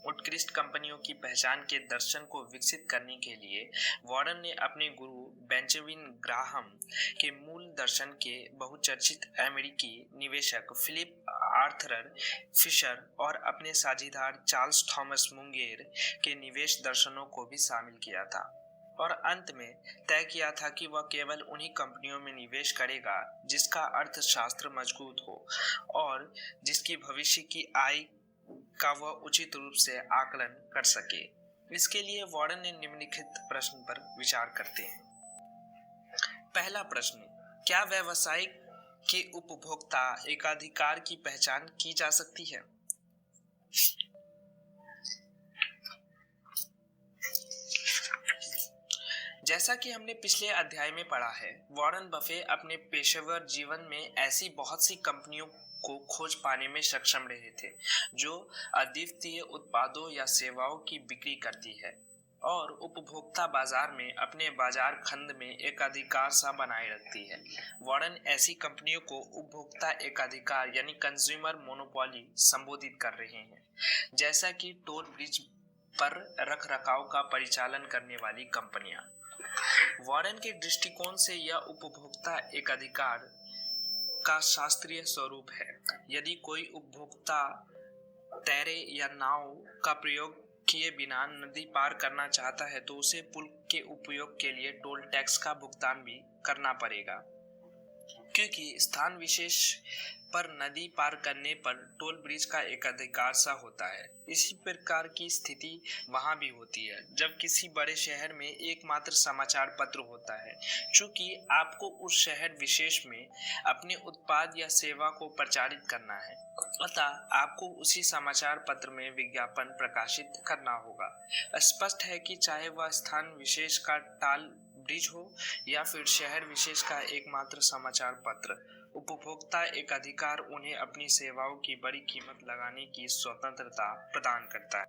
उत्कृष्ट कंपनियों की पहचान के दर्शन को विकसित करने के लिए वॉरेन ने अपने गुरु बेंजामिन ग्राहम के मूल दर्शन के बहुचर्चित अमेरिकी निवेशक फिलिप आर्थर फिशर और अपने साझेदार चार्ल्स थॉमस मुंगेर के निवेश दर्शनों को भी शामिल किया था और अंत में तय किया था कि वह केवल उन्हीं कंपनियों में निवेश करेगा जिसका अर्थशास्त्र मजबूत हो और जिसकी भविष्य की आय का वह उचित रूप से आकलन कर सके। इसके लिए वॉरेन ने निम्नलिखित प्रश्न पर विचार करते हैं। पहला प्रश्न, क्या व्यवसाय के उपभोक्ता एकाधिकार की पहचान की जा सकती है? जैसा कि हमने पिछले अध्याय में पढ़ा है, वॉरेन बफे अपने पेशेवर जीवन में ऐसी बहुत सी कंपनियों को खोज पाने में सक्षम रहे थे जो अद्वितीय उत्पादों या सेवाओं की बिक्री करती है और उपभोक्ता बाजार में अपने बाजार खंड में एकाधिकार सा बनाए रखती है। वॉरेन ऐसी कंपनियों को उपभोक्ता एकाधिकार यानी कंज्यूमर मोनोपोली संबोधित कर रहे हैं, जैसा कि टोल ब्रिज पर रखरखाव का परिचालन करने वाली कंपनियां। वॉरेन के दृष्टिकोण से यह उपभोक्ता एकाधिकार का शास्त्रीय स्वरूप है। यदि कोई उपभोक्ता तैरे या नाव का प्रयोग किए बिना नदी पार करना चाहता है तो उसे पुल के उपयोग के लिए टोल टैक्स का भुगतान भी करना पड़ेगा, क्योंकि स्थान विशेष पर नदी पार करने पर टोल ब्रिज का एक अधिकार सा होता है। इसी प्रकार की स्थिति वहां भी होती है जब किसी बड़े शहर में एकमात्र समाचार पत्र होता है। चूंकि आपको उस शहर विशेष में अपने उत्पाद या सेवा को प्रचारित करना है, अतः आपको उसी समाचार पत्र में विज्ञापन प्रकाशित करना होगा। स्पष्ट है कि चाहे वह स्थान विशेष का टोल ब्रिज हो या फिर शहर विशेष का एकमात्र समाचार पत्र, उपभोक्ता एक अधिकार उन्हें अपनी सेवाओं की बड़ी कीमत लगाने की स्वतंत्रता प्रदान करता है।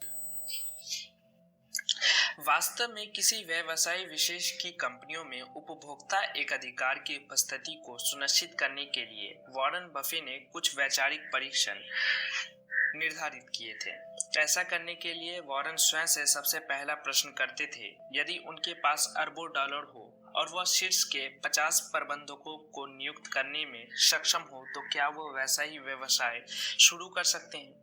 वास्तव में किसी व्यवसाय विशेष की कंपनियों में उपभोक्ता एक अधिकार की उपस्थिति को सुनिश्चित करने के लिए वॉरेन बफे ने कुछ वैचारिक परीक्षण निर्धारित किए थे। ऐसा करने के लिए वॉरेन स्वयं से सबसे पहला प्रश्न करते थे, यदि उनके पास अरबों डॉलर हो और वह शीर्ष के 50 प्रबंधकों को नियुक्त करने में सक्षम हो तो क्या वो वैसा ही व्यवसाय शुरू कर सकते हैं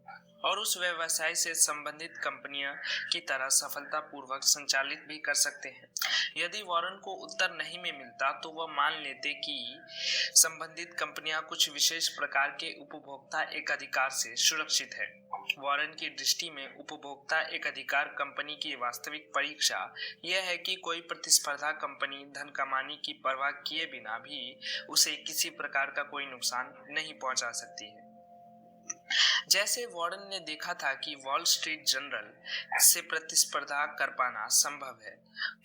और उस व्यवसाय से संबंधित कंपनियां की तरह सफलतापूर्वक संचालित भी कर सकते हैं। यदि वॉरेन को उत्तर नहीं में मिलता तो वह मान लेते कि संबंधित कंपनियां कुछ विशेष प्रकार के उपभोक्ता एक अधिकार से सुरक्षित है। वॉरेन की दृष्टि में उपभोक्ता एक अधिकार कंपनी की वास्तविक परीक्षा यह है कि कोई प्रतिस्पर्धा कंपनी धन कमाने की परवाह किए बिना भी उसे किसी प्रकार का कोई नुकसान नहीं पहुंचा सकती है। जैसे वॉरेन ने देखा था कि वॉल स्ट्रीट जर्नल से प्रतिस्पर्धा कर पाना संभव है,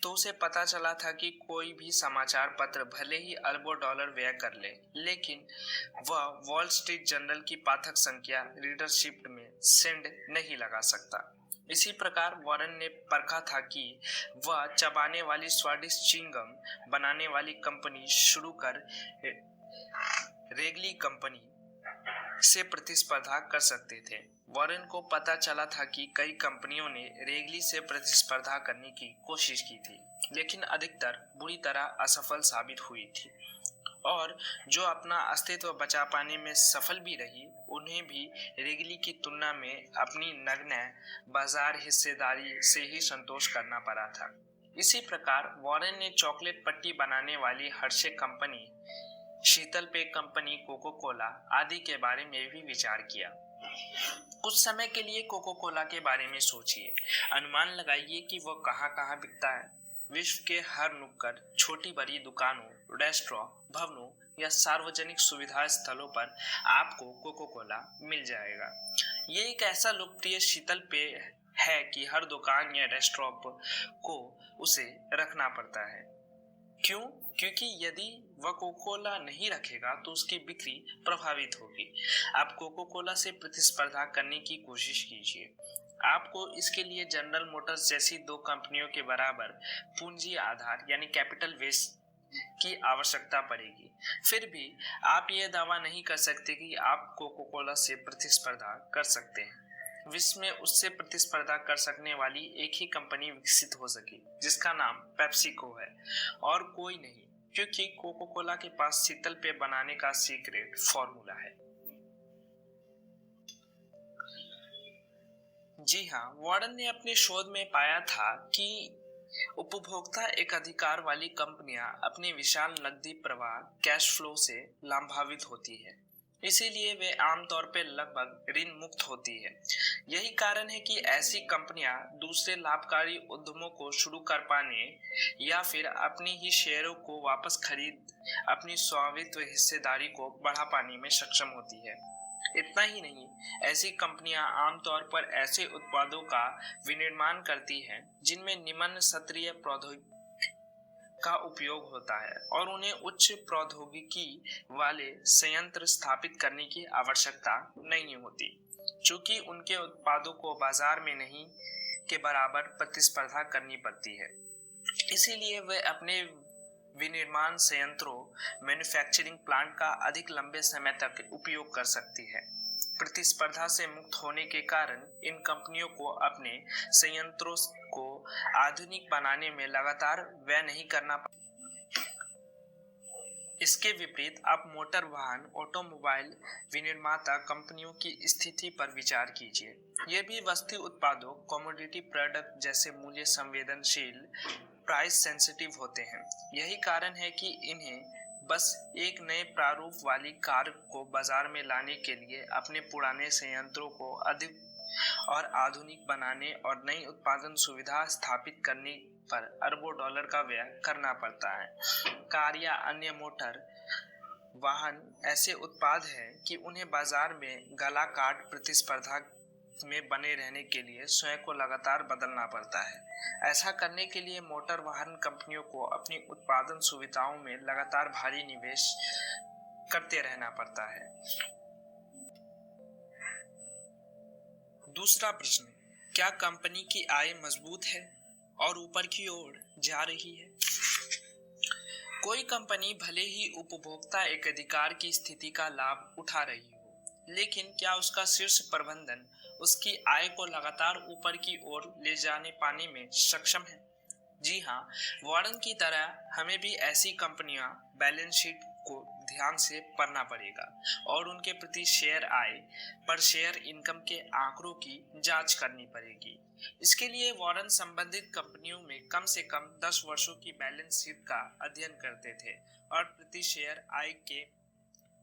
तो उसे पता चला था कि कोई भी समाचार पत्र भले ही अरबों डॉलर व्यय कर ले, लेकिन वह वॉल स्ट्रीट जर्नल की पाठक संख्या रीडरशिप में सेंड नहीं लगा सकता। इसी प्रकार वॉरेन ने परखा था कि वह चबाने वाली स्वादिष्ट च्युइंगम बनाने वाली कंपनी शुरू कर रेगली कंपनी से प्रतिस्पर्धा कर सकते थे। वॉरेन को पता चला था कि कई कंपनियों ने रेगली से प्रतिस्पर्धा करने की कोशिश की थी, लेकिन अधिकतर बुरी तरह असफल साबित हुई थी, और जो अपना अस्तित्व बचा पाने में सफल भी रही, उन्हें भी रेगली की तुलना में अपनी नगण्य बाजार हिस्सेदारी से ही संतोष करना पड़ा था। इसी प्रकार वॉरेन ने चॉकलेट पट्टी बनाने वाली हर्शे कंपनी, शीतल पेय कंपनी, कोको कोला आदि के बारे में भी विचार किया। कुछ समय के लिए कोको कोला के बारे में सोचिए। अनुमान लगाइए कि वह कहाँ बिकता है। विश्व के हर नुक्कड़, छोटी बड़ी दुकानों, रेस्टोरेंट, भवनों या सार्वजनिक सुविधा स्थलों पर आपको कोको कोला मिल जाएगा। ये एक ऐसा लोकप्रिय शीतल पेय है कि हर दुकान या रेस्टोरेंट को उसे रखना पड़ता है। क्यों? क्योंकि यदि वह कोको कोला नहीं रखेगा तो उसकी बिक्री प्रभावित होगी। आप कोको कोला से प्रतिस्पर्धा करने की कोशिश कीजिए। आपको इसके लिए जनरल मोटर्स जैसी दो कंपनियों के बराबर पूंजी आधार यानी कैपिटल बेस की आवश्यकता पड़ेगी। फिर भी आप यह दावा नहीं कर सकते कि आप कोको कोला से प्रतिस्पर्धा कर सकते हैं। विश्व में उससे प्रतिस्पर्धा कर सकने वाली एक ही कंपनी विकसित हो सकी, जिसका नाम पेप्सिको है, और कोई नहीं, क्योंकि कोको कोला के पास शीतल पेय बनाने का सीक्रेट फॉर्मूला है। जी हाँ, वॉरेन ने अपने शोध में पाया था कि उपभोक्ता एक अधिकार वाली कंपनियां अपने विशाल नकदी प्रवाह कैश फ्लो से लाभान्वित होती है, इसीलिए वे आमतौर पर लगभग ऋण मुक्त होती है। यही कारण है कि ऐसी कंपनियां दूसरे लाभकारी उद्यमों को शुरू कर पाने या फिर अपनी ही शेयरों को वापस खरीद अपनी स्वामित्व हिस्सेदारी को बढ़ा पाने में सक्षम होती है। इतना ही नहीं, ऐसी कंपनियां आमतौर पर ऐसे उत्पादों का विनिर्माण करती हैं जिनमें निम्न स्तरीय प्रौद्योगिकी का उपयोग होता है और उन्हें उच्च प्रौद्योगिकी वाले संयंत्र स्थापित करने की आवश्यकता नहीं होती, चूंकि उनके उत्पादों को बाजार में नहीं के बराबर प्रतिस्पर्धा करनी पड़ती है। इसीलिए वे अपने विनिर्माण संयंत्रों मैन्युफैक्चरिंग प्लांट का अधिक लंबे समय तक उपयोग कर सकती है। प्रतिस्पर्धा से मुक्त होने के कारण इन कंपनियों को अपने संयंत्रों को आधुनिक बनाने में लगातार व्यय नहीं करना पड़ता। इसके विपरीत आप मोटर वाहन ऑटोमोबाइल विनिर्माता कंपनियों की स्थिति पर विचार कीजिए। ये भी वस्तु उत्पादों कमोडिटी प्रोडक्ट जैसे मूल्य संवेदनशील प्राइस सेंसिटिव होते हैं। यही कारण है कि इन्हें बस एक नए प्रारूप वाली कार को बाजार में लाने के लिए अपने पुराने संयंत्रों को अधिक और आधुनिक बनाने और नई उत्पादन सुविधा स्थापित करने पर अरबों डॉलर का व्यय करना पड़ता है। कार या अन्य मोटर वाहन ऐसे उत्पाद हैं कि उन्हें बाजार में गला काट प्रतिस्पर्धा में बने रहने के लिए स्वयं को लगातार बदलना पड़ता है। ऐसा करने के लिए मोटर वाहन कंपनियों को अपनी उत्पादन सुविधाओं में लगातार भारी निवेश करते रहना पड़ता है। दूसरा प्रश्न, क्या कंपनी की आय मजबूत है और ऊपर की ओर जा रही है? कोई कंपनी भले ही उपभोक्ता एकाधिकार की स्थिति का लाभ उठा रही हो, लेकिन क्या उसका शीर्ष प्रबंधन उसकी आय को लगातार ऊपर की ओर ले जाने पाने में सक्षम है? जी हाँ, वॉरेन की तरह हमें भी ऐसी कंपनियां बैलेंस शीट को ध्यान से पढ़ना पड़ेगा और उनके प्रति शेयर आय पर शेयर इनकम के आंकड़ों की जांच करनी पड़ेगी। इसके लिए वॉरेन संबंधित कंपनियों में कम से कम 10 वर्षों की बैलेंस शीट का अध्ययन करते थे और प्रति शेयर आय के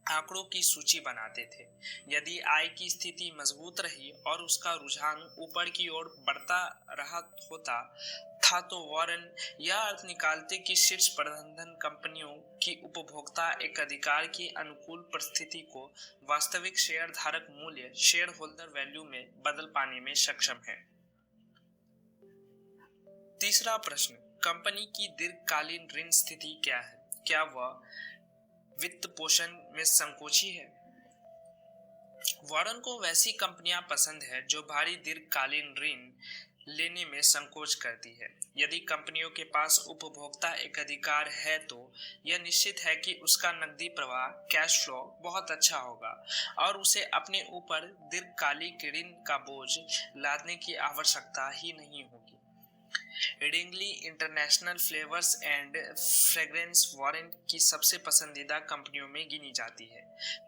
आंकड़ों की सूची बनाते थे। यदि आय की स्थिति मजबूत रही और उसका रुझान ऊपर की ओर बढ़ता रहा होता था तो वॉरेन यह अर्थ निकालते कि शीर्ष प्रबंधन कंपनियों की उपभोक्ता एकाधिकार की अनुकूल परिस्थिति को वास्तविक शेयर धारक मूल्य शेयर होल्डर वैल्यू में बदल पाने में सक्षम है। तीसरा प्रश्न, कंपनी की दीर्घकालीन ऋण स्थिति क्या है? क्या वह वित्त पोषण में संकोची है? वॉरेन को वैसी कंपनियां पसंद है जो भारी दीर्घकालीन ऋण लेने में संकोच करती है। यदि कंपनियों के पास उपभोक्ता एकाधिकार है तो यह निश्चित है कि उसका नकदी प्रवाह कैश फ्लो बहुत अच्छा होगा और उसे अपने ऊपर दीर्घकालिक ऋण का बोझ लादने की आवश्यकता ही नहीं होगी। Wrigley international flavours and fragrance Warren की सबसे पसंदीदा कंपनियों में गिनी जाती है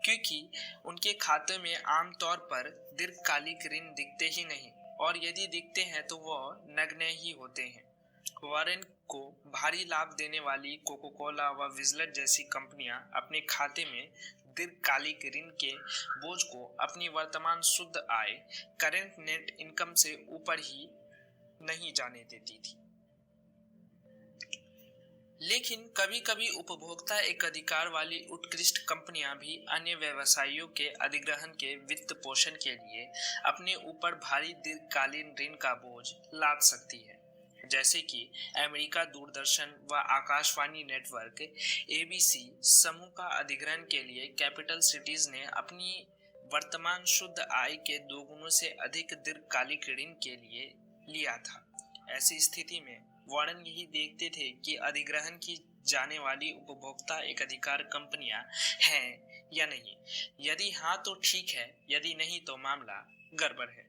क्योंकि उनके खाते में आमतौर पर दीर्घकालिक ऋण दिखते ही नहीं और यदि दिखते हैं तो वह नगण्य ही होते हैं। वॉरेन को भारी लाभ देने वाली कोका कोला व विजलर जैसी कंपनियां अपने खाते में दीर्घकालिक ऋण के बोझ को अपनी वर्तमान शुद्ध आय करेंट नेट इनकम से ऊपर ही नहीं जाने देती थी। लेकिन कभी कभी उपभोक्ता एकाधिकार वाली उत्कृष्ट कंपनियां भी अन्य व्यवसायियों के अधिग्रहण के वित्त पोषण के लिए अपने ऊपर भारी दीर्घकालीन ऋण का बोझ लाद सकती है, जैसे कि अमेरिका दूरदर्शन व आकाशवाणी नेटवर्क एबीसी समूह का अधिग्रहण के लिए कैपिटल सिटीज ने अपनी वर्तमान शुद्ध आय के 2 गुणों से अधिक दीर्घकालिक ऋण के लिए लिया था। ऐसी स्थिति में वॉरेन यही देखते थे कि अधिग्रहण की जाने वाली उपभोक्ता एकाधिकार कंपनियां हैं या नहीं। यदि हाँ तो ठीक है, यदि नहीं तो मामला गड़बड़ है।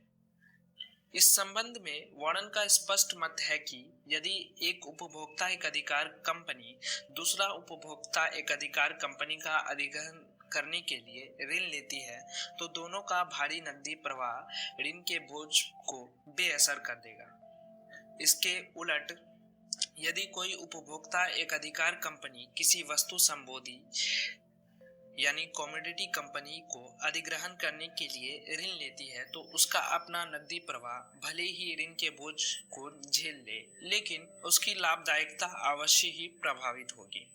इस संबंध में वॉरेन का स्पष्ट मत है कि यदि एक उपभोक्ता एकाधिकार कंपनी दूसरा उपभोक्ता एकाधिकार कंपनी का अधिग्रहण करने के लिए ऋण लेती है तो दोनों का भारी नकदी प्रवाह ऋण के बोझ को बेअसर कर देगा। इसके उलट यदि कोई उपभोक्ता एकाधिकार कंपनी किसी वस्तु संबोधी यानी कमोडिटी कंपनी को अधिग्रहण करने के लिए ऋण लेती है तो उसका अपना नकदी प्रवाह भले ही ऋण के बोझ को झेल ले, लेकिन उसकी लाभदायकता अवश्य ही प्रभावित होगी।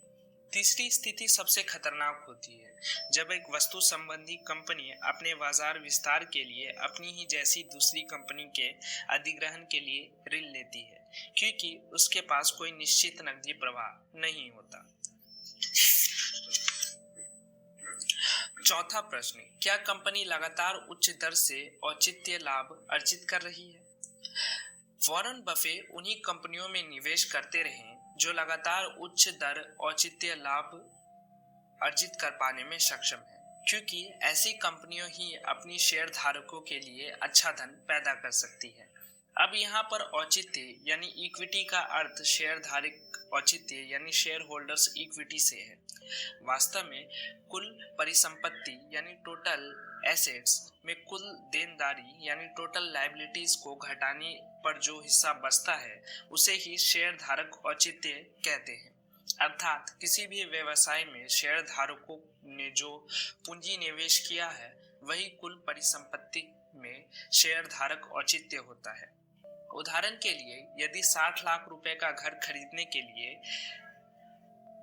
तीसरी स्थिति सबसे खतरनाक होती है जब एक वस्तु संबंधी कंपनी अपने बाजार विस्तार के लिए अपनी ही जैसी दूसरी कंपनी के अधिग्रहण के लिए ऋण लेती है, क्योंकि उसके पास कोई निश्चित नकदी प्रवाह नहीं होता। चौथा प्रश्न, क्या कंपनी लगातार उच्च दर से औचित्य लाभ अर्जित कर रही है? वॉरेन बफे उन्हीं कंपनियों में निवेश करते रहे जो लगातार उच्च दर औचित्य लाभ अर्जित कर पाने में सक्षम है, क्योंकि ऐसी कंपनियां ही अपनी शेयर धारकों के लिए अच्छा धन पैदा कर सकती है। अब यहाँ पर औचित्य यानी इक्विटी का अर्थ शेयर धारक औचित्य यानी शेयर होल्डर्स इक्विटी से है। वास्तव में कुल परिसंपत्ति यानी टोटल एसेट्स में कुल देनदारी यानी टोटल लायबिलिटीज को घटाने पर जो हिस्सा बचता है उसे ही शेयर धारक औचित्य कहते हैं। अर्थात किसी भी व्यवसाय में शेयर धारकों ने जो पूंजी निवेश किया है वही कुल परिसंपत्ति में शेयर धारक औचित्य होता है। उदाहरण के लिए यदि 60 लाख रुपए का घर खरीदने के लिए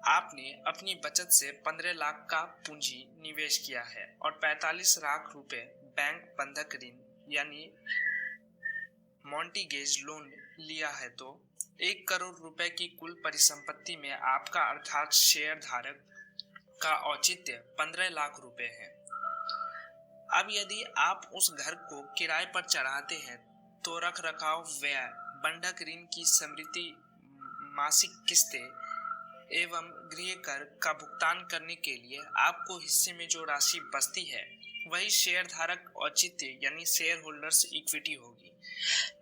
आपने अपनी बचत से 15 लाख का पूंजी निवेश किया है और 45 लाख रुपए बैंक बंधक ऋण यानी मॉर्टगेज लोन लिया है, तो 1 करोड़ रुपए की कुल परिसंपत्ति में आपका अर्थात शेयर धारक का औचित्य 15 लाख रुपए है। अब यदि आप उस घर को किराए पर चढ़ाते हैं तो रख रखाव व्यय, बंधक ऋण की समृद्धि, मासिक किस्तें एवं गृह कर का भुगतान करने के लिए आपको हिस्से में जो राशि बचती है वही शेयर धारक औचित्य यानी शेयर होल्डर्स इक्विटी होगी।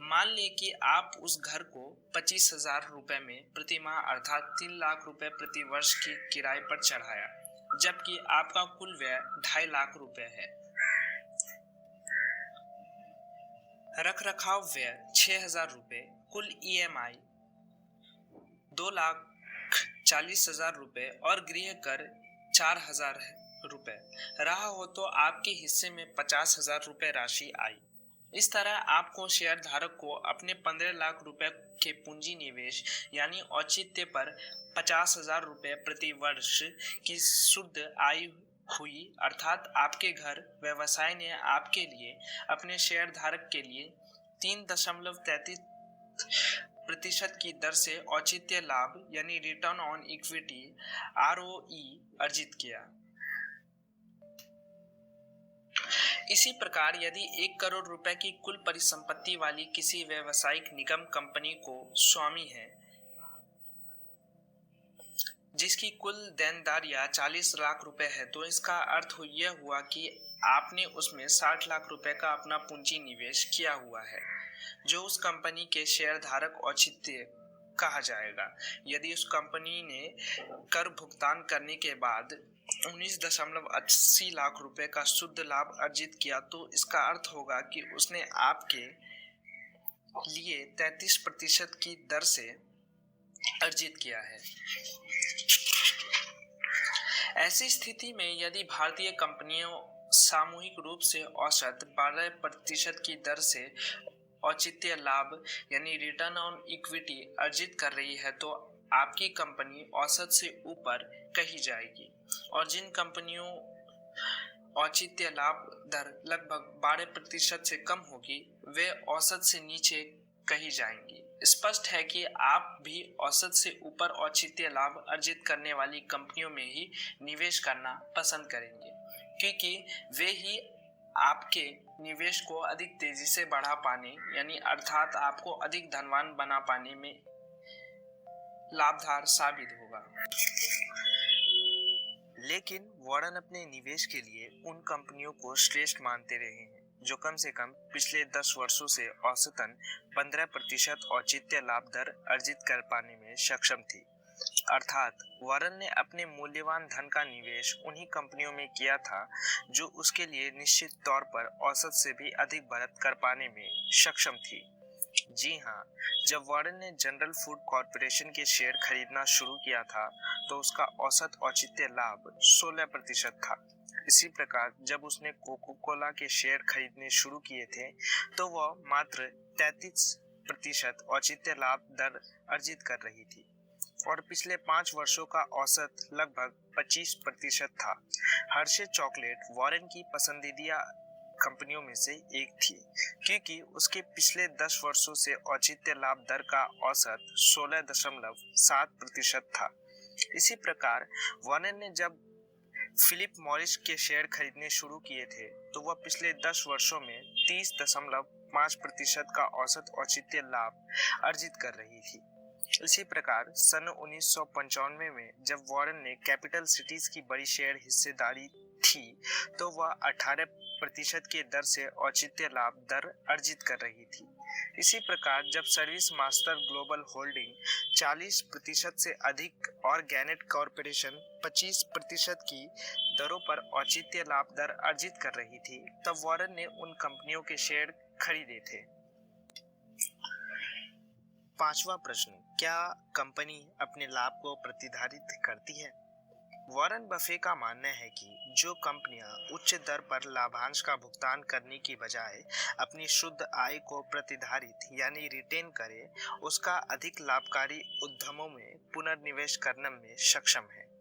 मान लें कि आप उस घर को 25,000 रुपए में प्रति माह अर्थात 3 लाख रुपए प्रति वर्ष के किराए पर चढ़ाया, जबकि आपका कुल व्यय 2.5 लाख रुपए है। रख रखाव व्यय 6,000 रुपए, कुल EMI 2,40,000 रुपए और गृह कर 4,000 रुपए रहा हो तो आपके हिस्से में 50,000 रुपए राशि आई। इस तरह आपको शेयर धारक को अपने 15 लाख रुपए के पूंजी निवेश यानी औचित्य पर 50,000 रुपए प्रति वर्ष की शुद्ध आय हुई, अर्थात आपके घर व्यवसाय ने आपके लिए अपने शेयर धारक के लिए 3.33% की दर से औचित्य लाभ यानी रिटर्न ऑन इक्विटी ROE अर्जित किया। इसी प्रकार यदि 1 करोड़ रुपए की कुल परिसंपत्ति वाली किसी व्यवसायिक निगम कंपनी को स्वामी है जिसकी कुल देनदारियां 40 लाख रुपए है, तो इसका अर्थ यह हुआ कि आपने उसमें 60 लाख रुपए का अपना पूंजी निवेश किया हुआ है, जो उस कंपनी के शेयर धारक औचित्य कहा जाएगा। यदि उस कंपनी ने कर भुगतान करने के बाद 19.80 लाख रुपए का शुद्ध लाभ अर्जित किया, तो इसका अर्थ होगा कि उसने आपके लिए 33% की दर से अर्जित किया है। ऐसी स्थिति में यदि भारतीय कंपनियों सामूहिक रूप से औसत 12% की दर से औचित्य लाभ यानी रिटर्न ऑन इक्विटी अर्जित कर रही है, तो आपकी कंपनी औसत से ऊपर कही जाएगी और जिन कंपनियों औचित्य लाभ दर लगभग 12% से कम होगी वे औसत से नीचे कही जाएंगी। स्पष्ट है कि आप भी औसत से ऊपर औचित्य लाभ अर्जित करने वाली कंपनियों में ही निवेश करना पसंद करेंगे, क्योंकि वे ही आपके निवेश को अधिक तेजी से बढ़ा पाने यानी अर्थात आपको अधिक धनवान बना पाने में लाभदार साबित होगा। लेकिन वॉरेन अपने निवेश के लिए उन कंपनियों को श्रेष्ठ मानते रहे हैं जो कम से कम पिछले 10 वर्षों से औसतन 15% औचित्य लाभ दर अर्जित कर पाने में सक्षम थी। अर्थात वॉरेन ने अपने मूल्यवान धन का निवेश उन्हीं कंपनियों में किया था जो उसके लिए निश्चित तौर पर औसत से भी अधिक बढ़त कर पाने में सक्षम थी। जी हाँ, जब वॉरेन ने जनरल फूड कॉरपोरेशन के शेयर खरीदना शुरू किया था तो उसका औसत औचित्य लाभ 16% था। इसी प्रकार जब उसने कोका कोला के शेयर खरीदने शुरू किए थे तो वह मात्र 33% औचित्य लाभ दर अर्जित कर रही थी और पिछले 5 वर्षों का औसत लगभग 25% था। हर्शे चॉकलेट वॉरेन की पसंदीदा कंपनियों में से एक थी क्योंकि उसके पिछले 10 वर्षों से औचित्य लाभ दर का औसत 16.7% था। इसी प्रकार वॉरेन ने जब फिलिप मॉरिस के शेयर खरीदने शुरू किए थे तो वह पिछले 10 वर्षों में 30.5% का औसत औचित्य लाभ अर्जित कर रही थी। इसी प्रकार सन 1995 में जब वॉरेन ने कैपिटल सिटीज की बड़ी शेयर हिस्सेदारी थी तो वह 18% की दर से औचित्य लाभ दर अर्जित कर रही थी। इसी प्रकार जब सर्विस मास्टर ग्लोबल होल्डिंग 40% से अधिक और गैनेट कॉरपोरेशन 25% की दरों पर औचित्य लाभ दर अर्जित कर रही थी, तब वॉरेन ने उन कंपनियों के शेयर खरीदे थे। 5वां प्रश्न, क्या कंपनी अपने लाभ को प्रतिधारित करती है? वॉरेन बफे का मानना है कि जो कंपनियां उच्च दर पर लाभांश का भुगतान करने की बजाय अपनी शुद्ध आय को प्रतिधारित यानी रिटेन करे, उसका अधिक लाभकारी उद्यमों में पुनर्निवेश करने में सक्षम है।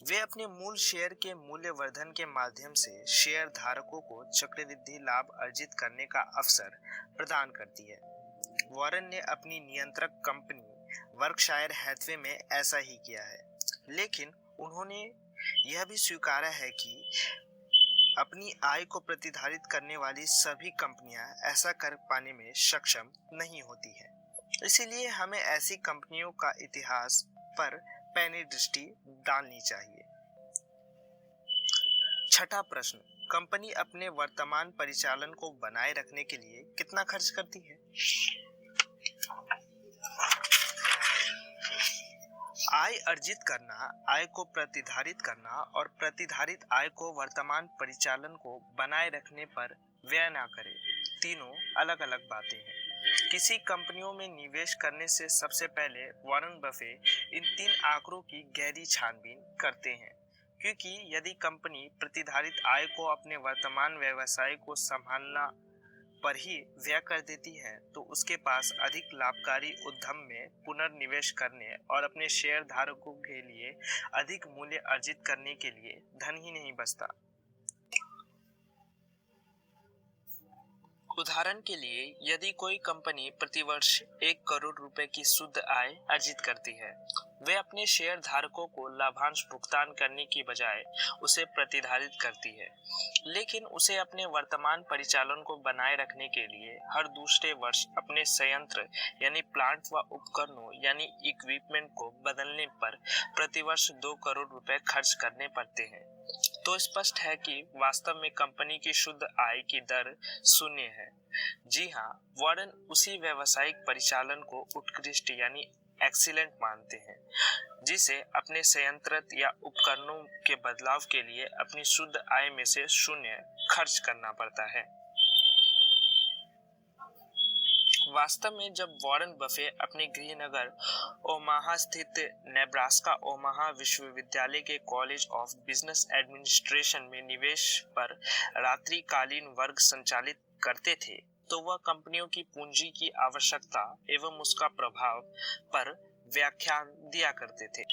वे अपने मूल शेयर के मूल्यवर्धन के माध्यम से शेयर धारकों को चक्रवृद्धि लाभ अर्जित करने का अवसर प्रदान करती है। वॉरेन ने अपनी नियंत्रक कंपनी वर्कशायर हैथवे में ऐसा ही किया है, लेकिन उन्होंने यह भी स्वीकारा है कि अपनी आय को प्रतिधारित करने वाली सभी कंपनियां ऐसा कर पाने में सक्षम नहीं होती हैं। इसीलिए हमें ऐसी कंपनियों का इतिहास पर पैनी दृष्टि डालनी चाहिए। छठा प्रश्न, कंपनी अपने वर्तमान परिचालन को बनाए रखने के लिए कितना खर्च करती है? आय अर्जित करना, आय को प्रतिधारित करना और प्रतिधारित आय को वर्तमान परिचालन को बनाए रखने पर व्यय न करें, तीनों अलग अलग बातें हैं। किसी कंपनियों में निवेश करने से सबसे पहले वॉरेन बफे इन तीन आंकड़ों की गहरी छानबीन करते हैं, क्योंकि यदि कंपनी प्रतिधारित आय को अपने वर्तमान व्यवसाय को संभालना पर ही व्यय कर देती है तो उसके पास अधिक लाभकारी उद्यम में पुनर्निवेश करने और अपने शेयर धारकों के लिए अधिक मूल्य अर्जित करने के लिए धन ही नहीं बचता। उदाहरण के लिए, यदि कोई कंपनी प्रतिवर्ष 1 करोड़ रुपए की शुद्ध आय अर्जित करती है, वे अपने शेयर धारकों को लाभांश भुगतान करने की बजाय उसे प्रतिधारित करती है, लेकिन उसे अपने वर्तमान परिचालन को बनाए रखने के लिए हर दूसरे वर्ष अपने संयंत्र यानी प्लांट व उपकरणों यानी इक्विपमेंट को बदलने पर प्रतिवर्ष 2 करोड़ रुपए खर्च करने पड़ते हैं, तो स्पष्ट है कि वास्तव में कंपनी की शुद्ध आय की दर शून्य है। जी हाँ, वॉरेन उसी व्यावसायिक परिचालन को उत्कृष्ट यानी एक्सीलेंट मानते हैं, जिसे अपने संयंत्र या उपकरणों के बदलाव के लिए अपनी शुद्ध आय में से शून्य खर्च करना पड़ता है। वास्तव में जब वॉरेन बफे अपने गृहनगर ओमाहा स्थित नेब्रास्का ओमाहा विश्वविद्यालय के कॉलेज ऑफ बिजनेस एडमिनिस्ट्रेशन में निवेश पर रात्रिकालीन वर्ग संचालित करते थे, तो वह कंपनियों की पूंजी की आवश्यकता एवं उसका प्रभाव पर व्याख्यान दिया करते थे।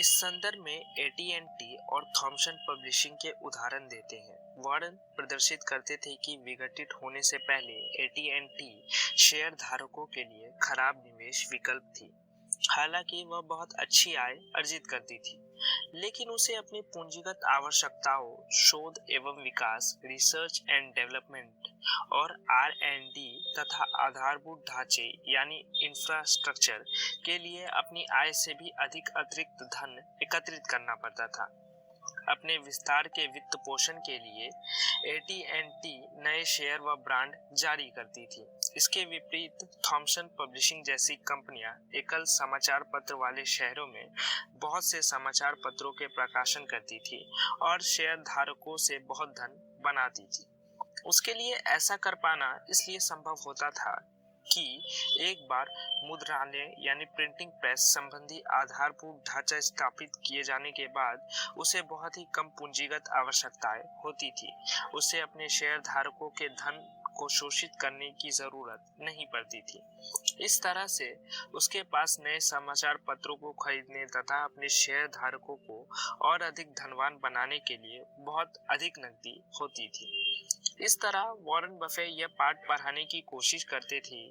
इस संदर्भ में AT&T और थॉमसन पब्लिशिंग के उदाहरण देते हैं। वॉरेन प्रदर्शित करते थे कि विघटित होने से पहले AT&T शेयर धारकों के लिए खराब निवेश विकल्प थी। हालांकि वह बहुत अच्छी आय अर्जित करती थी, लेकिन उसे अपनी पूंजीगत आवश्यकताओं, शोध एवं विकास, रिसर्च एंड डेवलपमेंट और R&D तथा आधारभूत ढांचे यानी इंफ्रास्ट्रक्चर के लिए अपनी आय से भी अधिक अतिरिक्त धन एकत्रित करना पड़ता था। अपने विस्तार के वित्त पोषण के लिए AT&T नए शेयर व ब्रांड जारी करती थी। इसके विपरीत थॉमसन पब्लिशिंग जैसी कंपनियां एकल समाचार पत्र वाले शहरों में बहुत से समाचार पत्रों के प्रकाशन करती थी और शेयर धारकों से बहुत धन बनाती थी। उसके लिए ऐसा कर पाना इसलिए संभव होता था कि एक बार मुद्रणालय यानी प्रिंटिंग प्रेस संबंधी आधारभूत ढांचा स्थापित किए जाने के बाद उसे बहुत ही कम पूंजीगत आवश्यकताएं होती थी। उसे अपने शेयर धारकों के धन को शोषित करने की जरूरत नहीं पड़ती थी। इस तरह से उसके पास नए समाचार पत्रों को खरीदने तथा अपने शेयर धारकों को और अधिक धनवान बनाने के लिए बहुत अधिक नकदी होती थी। इस तरह वॉरेन बफे यह पाठ पढ़ाने की कोशिश करते थे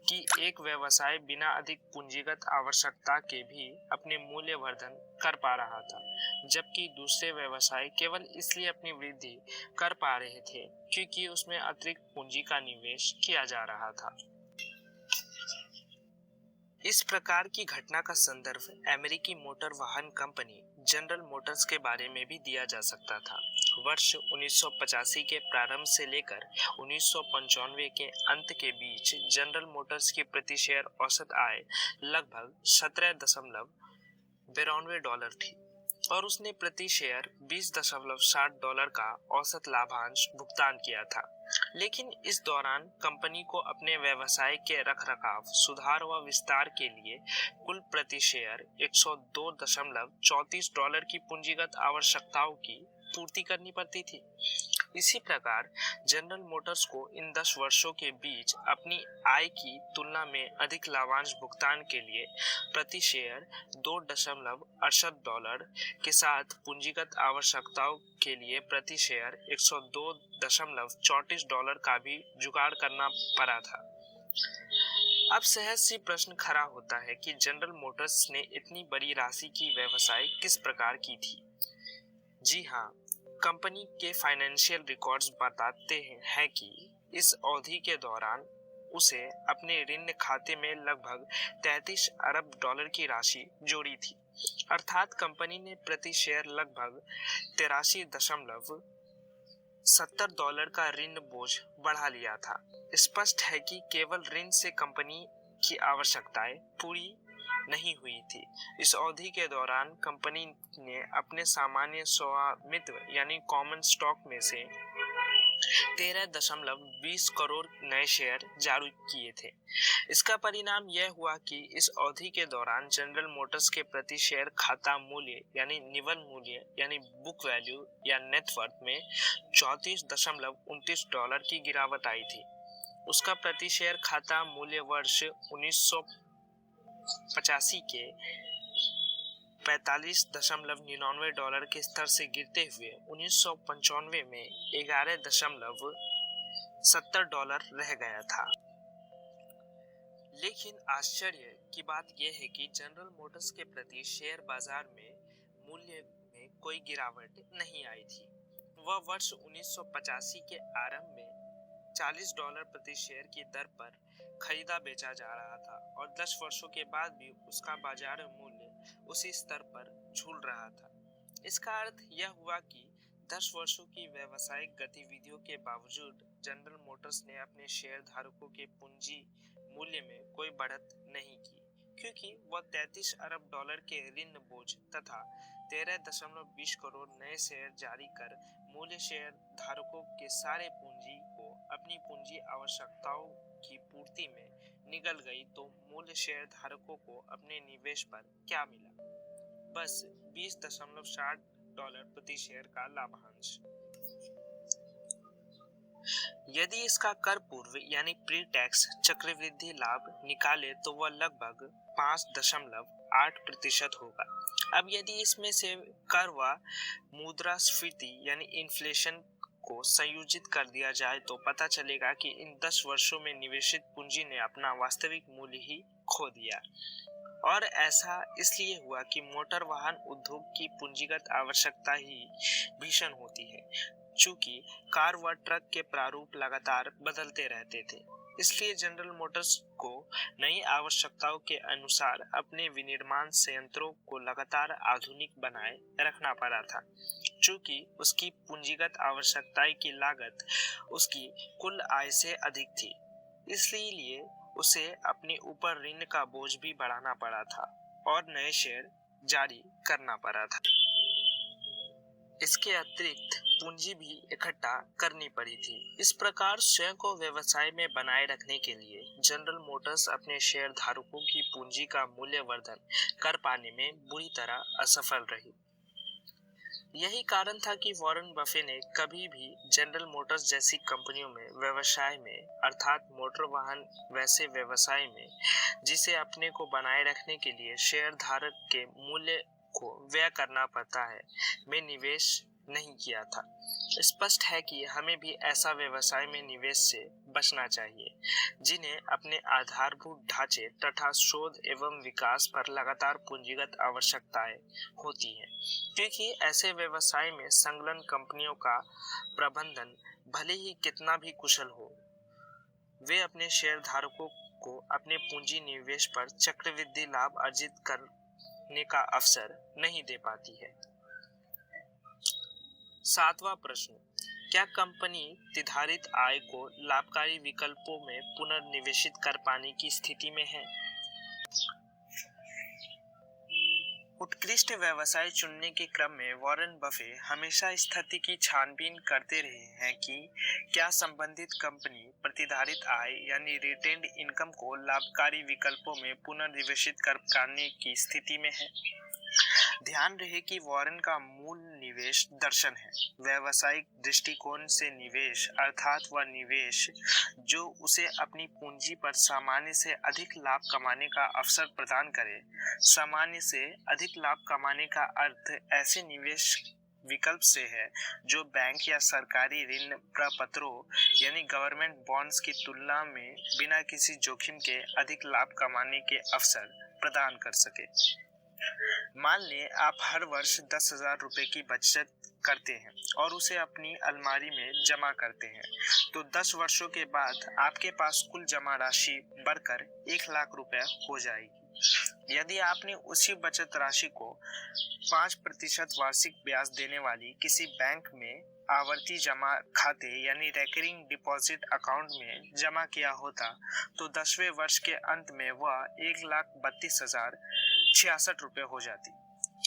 कि एक व्यवसाय बिना अधिक पूंजीगत आवश्यकता के भी अपने मूल्य वर्धन कर पा रहा था, जबकि दूसरे व्यवसाय केवल इसलिए अपनी वृद्धि कर पा रहे थे क्योंकि उसमें अतिरिक्त पूंजी का निवेश किया जा रहा था। इस प्रकार की घटना का संदर्भ अमेरिकी मोटर वाहन कंपनी जनरल मोटर्स के बारे में भी दिया जा सकता था। वर्ष 1985 के प्रारंभ से लेकर 1995 के अंत के बीच जनरल मोटर्स की प्रति शेयर औसत आय लगभग $17.92 थी और उसने प्रति शेयर $20.60 का औसत लाभांश भुगतान किया था। लेकिन इस दौरान कंपनी को अपने व्यवसाय के रखरखाव, सुधार व विस्तार के लिए कुल प्रति शेयर $102.34 की पूंजीगत आवश्यकताओं की पूर्ति करनी पड़ती थी। इसी प्रकार जनरल मोटर्स को इन 10 वर्षों के बीच अपनी आय की तुलना में अधिक लाभांश भुगतान के लिए प्रति शेयर $2.68 के साथ पूंजीगत आवश्यकताओं के लिए प्रति शेयर $102.34 का भी जुगाड़ करना पड़ा था। अब सहज सी प्रश्न खड़ा होता है कि जनरल मोटर्स ने इतनी बड़ी राशि की व्यवसाय किस प्रकार की थी। जी हाँ, कंपनी के फाइनेंशियल रिकॉर्ड्स बताते हैं कि इस अवधि के दौरान उसे अपने ऋण खाते में लगभग 33 अरब डॉलर की राशि जोड़ी थी। अर्थात कंपनी ने प्रति शेयर लगभग $83.70 का ऋण बोझ बढ़ा लिया था। स्पष्ट है कि केवल ऋण से कंपनी की आवश्यकताएं पूरी नहीं हुई थी। इस अवधि के दौरान कंपनी ने अपने सामान्य स्वामित्व यानी कॉमन स्टॉक में से 13.20 करोड़ नए शेयर जारी किए थे। इसका परिणाम यह हुआ कि इस अवधि के दौरान जनरल मोटर्स के प्रति शेयर खाता मूल्य यानी निवल मूल्य यानी बुक वैल्यू या नेटवर्थ में $34.29 की गिरावट आई थी। उसका प्रति शेयर खाता मूल्य वर्ष 1985 के $45.99 के स्तर से गिरते हुए 1995 में $11.70 रह गया था। लेकिन आश्चर्य की बात यह है कि जनरल मोटर्स के प्रति शेयर बाजार में मूल्य में कोई गिरावट नहीं आई थी। वह वर्ष 1985 के आरंभ में $40 प्रति शेयर की दर पर खरीदा बेचा जा रहा था और 10 वर्षों के बाद भी उसका बाजार मूल्य उसी स्तर पर झूल रहा था। इसका अर्थ यह हुआ कि 10 वर्षों की व्यावसायिक गतिविधियों के बावजूद जनरल मोटर्स ने अपने शेयर धारकों के पूंजी मूल्य में कोई बढ़त नहीं की, क्योंकि वह 33 अरब डॉलर के ऋण बोझ तथा 13.20 करोड़ नए शेयर जारी कर मूल्य शेयर धारकों के सारे पूंजी को अपनी पूंजी आवश्यकताओं की पूर्ति में निगल गई, तो मूल्य शेयर धारकों को अपने निवेश पर क्या मिला? बस $20.60 प्रति शेयर का लाभांश। यदि इसका कर पूर्व यानी प्री टैक्स चक्रवृद्धि लाभ निकाले तो वह लगभग 5.8% होगा। अब यदि इसमें से कर व मुद्रास्फीति यानी इन्फ्लेशन को संयोजित कर दिया जाए तो पता चलेगा कि इन 10 वर्षों में निवेशित पूंजी ने अपना वास्तविक मूल्य ही खो दिया। और ऐसा इसलिए हुआ कि मोटर वाहन उद्योग की पूंजीगत आवश्यकता ही भीषण होती है, चूंकि कार व ट्रक के प्रारूप लगातार बदलते रहते थे। इसलिए जनरल मोटर्स को नई आवश्यकताओं के अनुसार अपने विनिर्माण संयंत्रों को लगातार आधुनिक बनाए रखना पड़ा था। चूंकि उसकी पूंजीगत आवश्यकताएं की लागत उसकी कुल आय से अधिक थी, इसलिए उसे अपने ऊपर ऋण का बोझ भी बढ़ाना पड़ा था और नए शेयर जारी करना पड़ा था। इसके अतिरिक्त पूंजी भी इकट्ठा करनी पड़ी थी। इस प्रकार स्वयं को व्यवसाय में बनाए रखने के लिए जनरल मोटर्स अपने शेयर धारकों की पूंजी का मूल्यवर्धन कर पाने में बुरी तरह असफल रही। यही कारण था कि वॉरेन बफे ने कभी भी जनरल मोटर्स जैसी कंपनियों में व्यवसाय में अर्थात मोटर वाहन वैसे व्यवसाय में जिसे अपने को बनाए रखने के लिए शेयर धारक के मूल्य को व्यय करना पड़ता है में निवेश नहीं किया था। स्पष्ट है कि हमें भी ऐसा व्यवसाय में निवेश से बचना चाहिए जिन्हें अपने आधारभूत ढांचे तथा शोध एवं विकास पर लगातार पूंजीगत आवश्यकताएं होती हैं, क्योंकि ऐसे व्यवसाय में संलग्न कंपनियों का प्रबंधन भले ही कितना भी कुशल हो, वे अपने शेयर धारकों को अपने पूंजी निवेश पर चक्रवृद्धि लाभ अर्जित करने का अवसर नहीं दे पाती है। 7वां प्रश्न, क्या कंपनी निर्धारित आय को लाभकारी विकल्पों में पुनर्निवेशित कर पाने की स्थिति में है? उत्कृष्ट व्यवसाय चुनने के क्रम में वॉरेन बफे हमेशा स्थिति की छानबीन करते रहे हैं कि क्या संबंधित कंपनी प्रतिधारित आय यानी रिटेन्ड इनकम को लाभकारी विकल्पों में पुनर्निवेशित करने की स्थिति में है। ध्यान रहे कि वॉरेन का मूल निवेश दर्शन है। व्यावसायिक दृष्टिकोण से निवेश अर्थात वह निवेश जो उसे अपनी पूंजी पर सामान्य से अधिक लाभ कमाने का अवसर प्रदान करे। सामान्य से अधिक लाभ कमाने का अर्थ ऐसे निवेश विकल्प से है जो बैंक या सरकारी ऋण प्रपत्रों यानी गवर्नमेंट बॉन्ड्स की तुलना में बिना किसी जोखिम के अधिक लाभ कमाने के अवसर प्रदान कर सके। मान लें आप हर वर्ष 10,000 रुपए की बचत करते हैं और उसे अपनी अलमारी में जमा करते हैं, तो 10 वर्षों के बाद आपके पास कुल जमा राशि बढ़कर 1 लाख रुपए हो जाएगी। यदि आपने उसी बचत राशि को 5% वार्षिक ब्याज देने वाली किसी बैंक में आवर्ती जमा खाते यानी रेकरिंग डिपॉजिट अकाउंट में जमा किया होता, तो 10वें वर्ष के अंत में वह 1,32,066 रुपए हो जाती।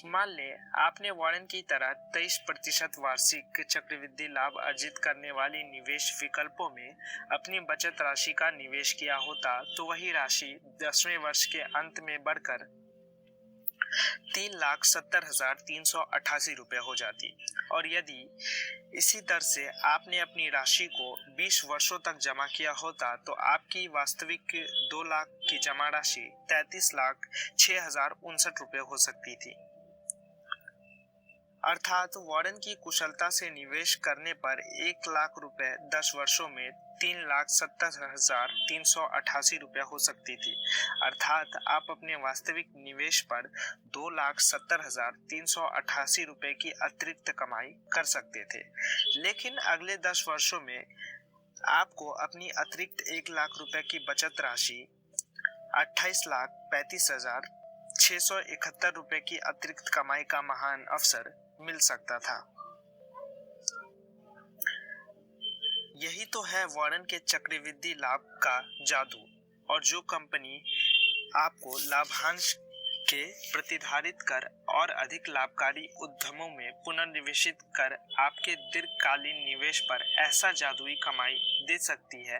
मान लें आपने वॉरेन की तरह 23% वार्षिक चक्रवृद्धि लाभ अर्जित करने वाली निवेश विकल्पों में अपनी बचत राशि का निवेश किया होता, तो वही राशि 10वें वर्ष के अंत में बढ़कर 3,70,388 रुपए हो जाती। और यदि इसी दर से आपने अपनी राशि को 20 वर्षों तक जमा किया होता, तो आपकी वास्तविक 2 लाख की जमा राशि 33,06,059 रुपए हो सकती थी। अर्थात वॉरेन की कुशलता से निवेश करने पर 1 लाख रुपए 10 वर्षों में 3,70,388 रुपए हो सकती थी। अर्थात आप अपने वास्तविक निवेश पर 2,70,388 रुपए की अतिरिक्त कमाई कर सकते थे। लेकिन अगले 10 वर्षों में आपको अपनी अतिरिक्त 1 लाख रुपए की बचत राशि 28,35,671 रुपए की अतिरिक्त कमाई का महान अवसर मिल सकता था। यही तो है वॉरेन के चक्रवृद्धि लाभ का जादू। और जो कंपनी आपको लाभांश के प्रतिधारित कर और अधिक लाभकारी उद्यमों में पुनर्निवेशित कर आपके दीर्घकालीन निवेश पर ऐसा जादुई कमाई दे सकती है,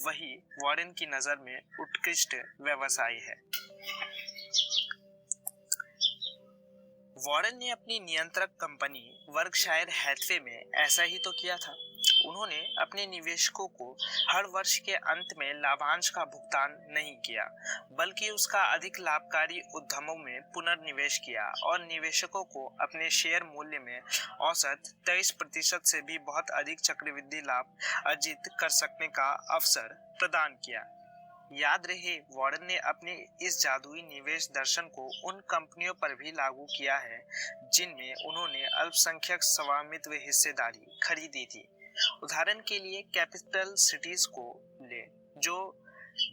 वही वॉरेन की नजर में उत्कृष्ट व्यवसाय है। वॉरेन ने अपनी नियंत्रक कंपनी वर्कशायर हैथवे में ऐसा ही तो किया था। उन्होंने अपने निवेशकों को हर वर्ष के अंत में लाभांश का भुगतान नहीं किया, बल्कि उसका अधिक लाभकारी उद्यमों में पुनर्निवेश किया और निवेशकों को अपने शेयर मूल्य में औसत 23% से भी बहुत अधिक चक्रवृद्धि लाभ अर्जित कर सकने का अवसर प्रदान किया। याद रहे, वॉरेन ने अपने इस जादुई निवेश दर्शन को उन कंपनियों पर भी लागू किया है जिनमें उन्होंने अल्पसंख्यक स्वामित्व हिस्सेदारी खरीदी थी। उदाहरण के लिए कैपिटल सिटीज को ले, जो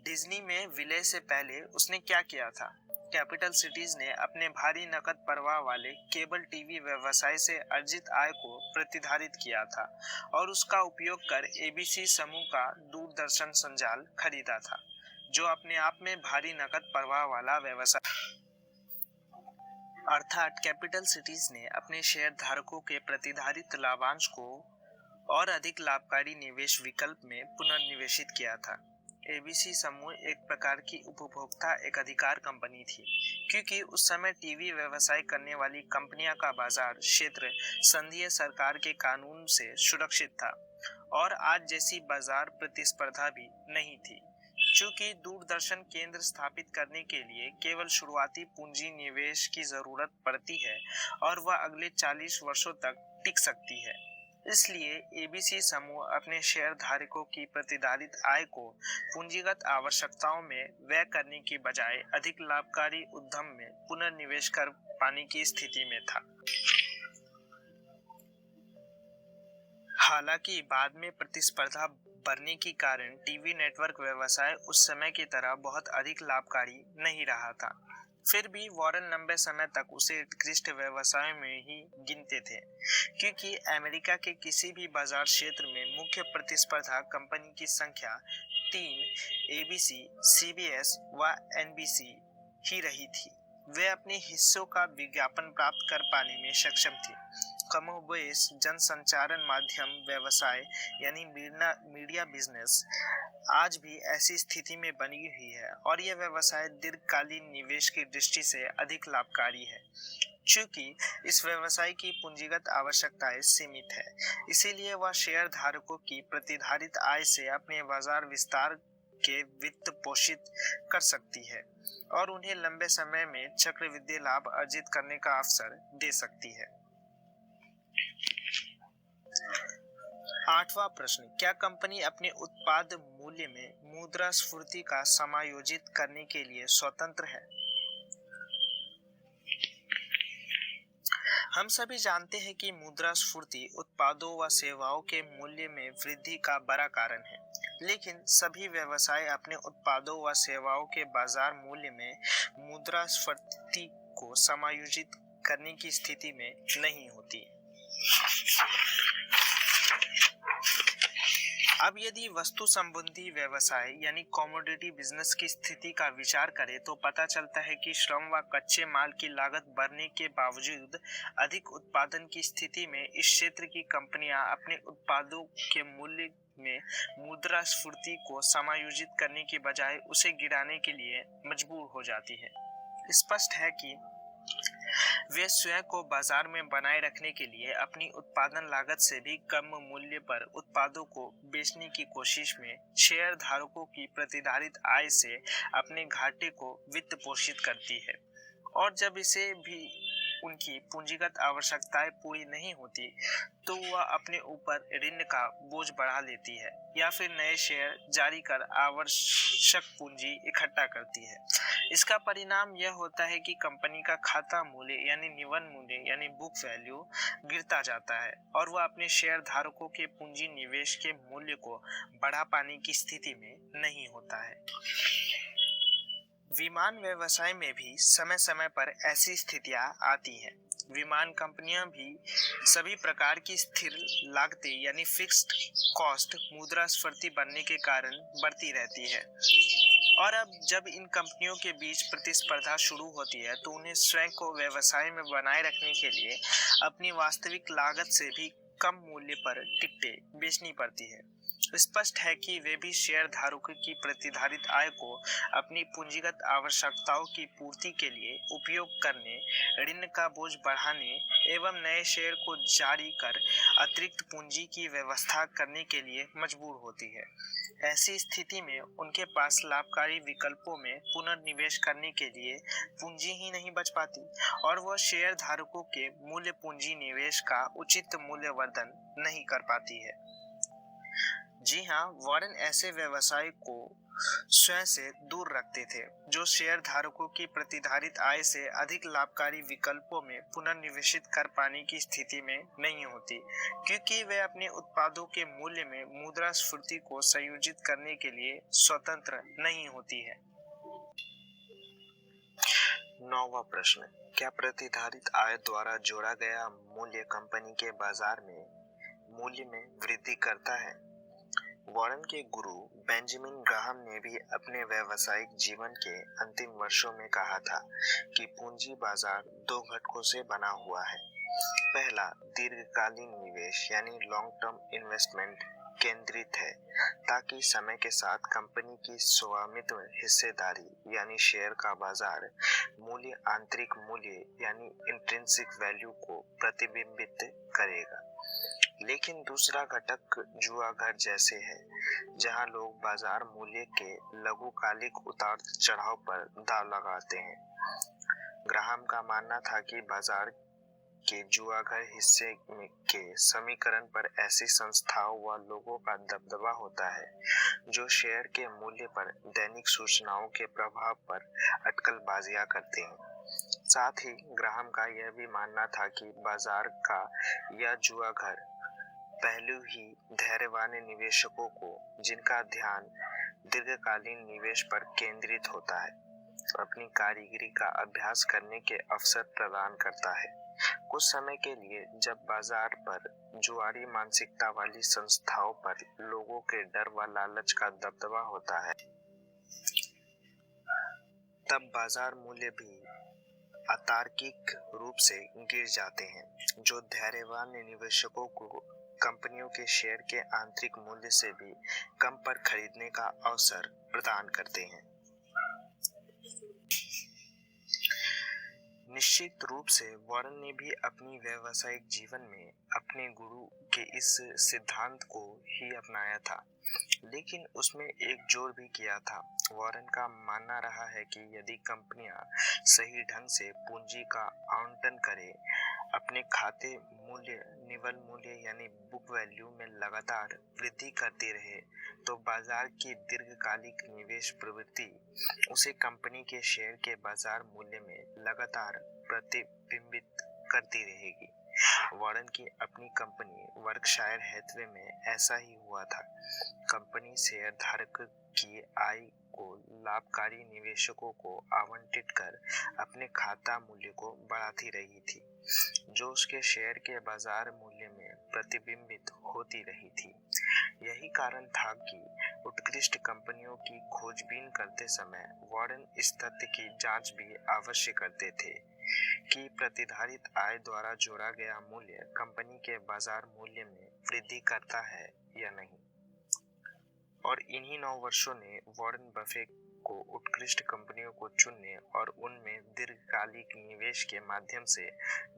डिज्नी में विलय से पहले उसने क्या किया था। कैपिटल सिटीज ने अपने भारी नकद प्रवाह वाले केबल टीवी व्यवसाय से अर्जित आय को प्रतिधारित किया था और उसका उपयोग कर एबीसी समूह का दूरदर्शन संजाल खरीदा था, जो अपने आप में भारी नकद प्रवाह वाला व्यवसाय। अर्थात कैपिटल सिटीज ने अपने शेयर धारकों के प्रतिधारित लाभांश को और अधिक लाभकारी निवेश विकल्प में पुनर्निवेशित किया था। एबीसी समूह एक प्रकार की उपभोक्ता एकाधिकार कंपनी थी, क्योंकि उस समय टीवी व्यवसाय करने वाली कंपनियां का बाजार क्षेत्र संघीय सरकार के कानून से सुरक्षित था और आज जैसी बाजार प्रतिस्पर्धा भी नहीं थी। चूंकि दूरदर्शन केंद्र स्थापित करने के लिए केवल शुरुआती पूंजी निवेश की जरूरत पड़ती है और वह अगले 40 वर्षों तक टिक सकती है, इसलिए एबीसी समूह अपने शेयर धारकों की प्रतिधारित आय को पूंजीगत आवश्यकताओं में व्यय करने की बजाय अधिक लाभकारी उद्यम में पुनर्निवेश कर पाने की स्थिति में था। हालांकि बाद में प्रतिस्पर्धा बढ़ने के कारण टीवी नेटवर्क व्यवसाय उस समय की तरह बहुत अधिक लाभकारी नहीं रहा था। फिर भी वॉरेन लंबे समय तक उसे उत्कृष्ट व्यवसाय में ही गिनते थे, क्योंकि अमेरिका के किसी भी बाजार क्षेत्र में मुख्य प्रतिस्पर्धा कंपनी की संख्या 3 एबीसी, सीबीएस व एनबीसी ही रही थी। वे अपने हिस्सों का विज्ञापन प्राप्त कर पाने में सक्षम थी। कमोबेश जनसंचारण माध्यम व्यवसाय यानी मीडिया बिजनेस आज भी ऐसी स्थिति में बनी हुई है और यह व्यवसाय दीर्घकालीन निवेश की दृष्टि से अधिक लाभकारी है। चूंकि इस व्यवसाय की पूंजीगत आवश्यकताएं सीमित है, इसीलिए वह शेयर धारकों की प्रतिधारित आय से अपने बाजार विस्तार के वित्त पोषित कर सकती है और उन्हें लंबे समय में चक्रवृद्धि लाभ अर्जित करने का अवसर दे सकती है। 8वां प्रश्न, क्या कंपनी अपने उत्पाद मूल्य में मुद्रास्फीति का समायोजित करने के लिए स्वतंत्र है? हम सभी जानते हैं कि मुद्रास्फीति उत्पादों व सेवाओं के मूल्य में वृद्धि का बड़ा कारण है, लेकिन सभी व्यवसाय अपने उत्पादों व सेवाओं के बाजार मूल्य में मुद्रास्फीति को समायोजित करने की स्थिति में नहीं होती। अब यदि वस्तु संबंधी व्यवसाय यानी कमोडिटी बिजनेस की स्थिति का विचार करें तो पता चलता है कि श्रम व कच्चे माल की लागत बढ़ने के बावजूद अधिक उत्पादन की स्थिति में इस क्षेत्र की कंपनियां अपने उत्पादों के मूल्य में मुद्रास्फीति को समायोजित करने के बजाय उसे गिराने के लिए मजबूर हो जाती है। स्पष्ट है कि वे स्वयं को बाजार में बनाए रखने के लिए अपनी उत्पादन लागत से भी कम मूल्य पर उत्पादों को बेचने की कोशिश में शेयर धारकों की प्रतिधारित आय से अपने घाटे को वित्त पोषित करती है और जब इसे भी उनकी पूंजीगत आवश्यकताएं पूरी नहीं होती तो वह अपने ऊपर ऋण का बोझ बढ़ा लेती है या फिर नए शेयर जारी कर आवश्यक पूंजी इकट्ठा करती है। इसका परिणाम यह होता है कि कंपनी का खाता मूल्य यानी निवन मूल्य यानी बुक वैल्यू गिरता जाता है और वह अपने शेयर धारकों के पूंजी निवेश के मूल्य को बढ़ा पाने की स्थिति में नहीं होता है। विमान व्यवसाय में भी समय समय पर ऐसी स्थितियां आती हैं। विमान कंपनियां भी सभी प्रकार की स्थिर लागतें यानी फिक्स्ड कॉस्ट मुद्रास्फीति बढ़ने के कारण बढ़ती रहती है और अब जब इन कंपनियों के बीच प्रतिस्पर्धा शुरू होती है तो उन्हें स्वयं को व्यवसाय में बनाए रखने के लिए अपनी वास्तविक लागत से भी कम मूल्य पर टिकटें बेचनी पड़ती है। स्पष्ट है कि वे भी शेयर धारकों की प्रतिधारित आय को अपनी पूंजीगत आवश्यकताओं की पूर्ति के लिए उपयोग करने, ऋण का बोझ बढ़ाने एवं नए शेयर को जारी कर अतिरिक्त पूंजी की व्यवस्था करने के लिए मजबूर होती है। ऐसी स्थिति में उनके पास लाभकारी विकल्पों में पुनर्निवेश करने के लिए पूंजी ही नहीं बच पाती और वह शेयर धारकों के मूल्य पूंजी निवेश का उचित मूल्यवर्धन नहीं कर पाती है। जी हाँ, वॉरेन ऐसे व्यवसाय को स्वयं से दूर रखते थे जो शेयर धारकों की प्रतिधारित आय से अधिक लाभकारी विकल्पों में पुनर्निवेशित कर पाने की स्थिति में नहीं होती, क्योंकि वे अपने उत्पादों के मूल्य में मुद्रास्फीति को संयोजित करने के लिए स्वतंत्र नहीं होती है। 9वां प्रश्न, क्या प्रतिधारित आय द्वारा जोड़ा गया मूल्य कंपनी के बाजार में मूल्य में वृद्धि करता है? वॉरेन के गुरु बेंजामिन ग्राहम ने भी अपने व्यावसायिक जीवन के अंतिम वर्षों में कहा था कि पूंजी बाजार दो घटकों से बना हुआ है। पहला, दीर्घकालीन निवेश यानी लॉन्ग टर्म इन्वेस्टमेंट केंद्रित है ताकि समय के साथ कंपनी की स्वामित्व हिस्सेदारी यानी शेयर का बाजार मूल्य आंतरिक मूल्य यानी इंट्रिंसिक वैल्यू को प्रतिबिंबित करेगा। लेकिन दूसरा घटक जुआ घर जैसे है, जहां लोग बाजार मूल्य के लघुकालिक उतार चढ़ाव पर दांव लगाते हैं। ग्राहम का मानना था कि बाजार के जुआ घर हिस्से के समीकरण पर ऐसी संस्थाओं व लोगों का दबदबा होता है जो शेयर के मूल्य पर दैनिक सूचनाओं के प्रभाव पर अटकलबाजियां करते हैं। साथ ही ग्राहम का यह भी मानना था कि बाजार का यह जुआ घर पहलू ही धैर्यवान निवेशकों को, जिनका ध्यान दीर्घकालीन निवेश पर केंद्रित होता है, अपनी कारीगरी का अभ्यास करने के अवसर प्रदान करता है। कुछ समय के लिए जब बाजार पर जुआरी मानसिकता वाली संस्थाओं पर लोगों के डर व लालच का दबदबा होता है, तब बाजार मूल्य भी अतार्किक रूप से गिर जाते हैं, जो धैर्यवान निवेशकों को कंपनियों के शेयर के आंतरिक मूल्य से भी कम पर खरीदने का अवसर प्रदान करते हैं। निश्चित रूप से वॉरेन ने भी अपनी व्यावसायिक जीवन में अपने गुरु के इस सिद्धांत को ही अपनाया था, लेकिन उसमें एक जोर भी किया था। वॉरेन का मानना रहा है कि यदि कंपनियां सही ढंग से पूंजी का आवंटन करें, अपने खाते मूल्य निवल मूल्य यानी बुक वैल्यू में लगातार वृद्धि करती रहे, तो बाजार की दीर्घकालिक निवेश प्रवृत्ति उसे कंपनी के शेयर के बाजार मूल्य में लगातार प्रतिबिंबित करती रहेगी। वॉरेन की अपनी कंपनी वर्कशायर हैथवे में ऐसा ही हुआ था। कंपनी शेयरधारक की आय को लाभकारी निवेशकों को आवंटित कर अपने खाता मूल्य को बढ़ाती रही थी, जो उसके शेयर के बाजार मूल्य में प्रतिबिंबित होती रही थी। यही कारण था कि उत्कृष्ट कंपनियों की खोजबीन करते समय वॉरेन इस तथ्य की जांच भी अवश्य करते थे कि प्रतिधारित आय द्वारा जोड़ा गया मूल्य कंपनी के बाजार मूल्य में वृद्धि करता है या नहीं। और इन्हीं 9 वर्षों ने वॉरेन बफेट को उत्कृष्ट कंपनियों को चुनने और उनमें दीर्घकालिक निवेश के माध्यम से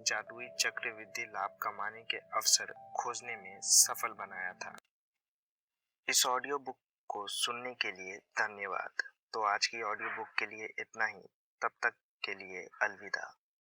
जादुई चक्रवृद्धि लाभ कमाने के अवसर खोजने में सफल बनाया था। इस ऑडियो बुक को सुनने के लिए धन्यवाद। तो आज की ऑडियो बुक के लिए इतना ही। तब तक के लिए अलविदा।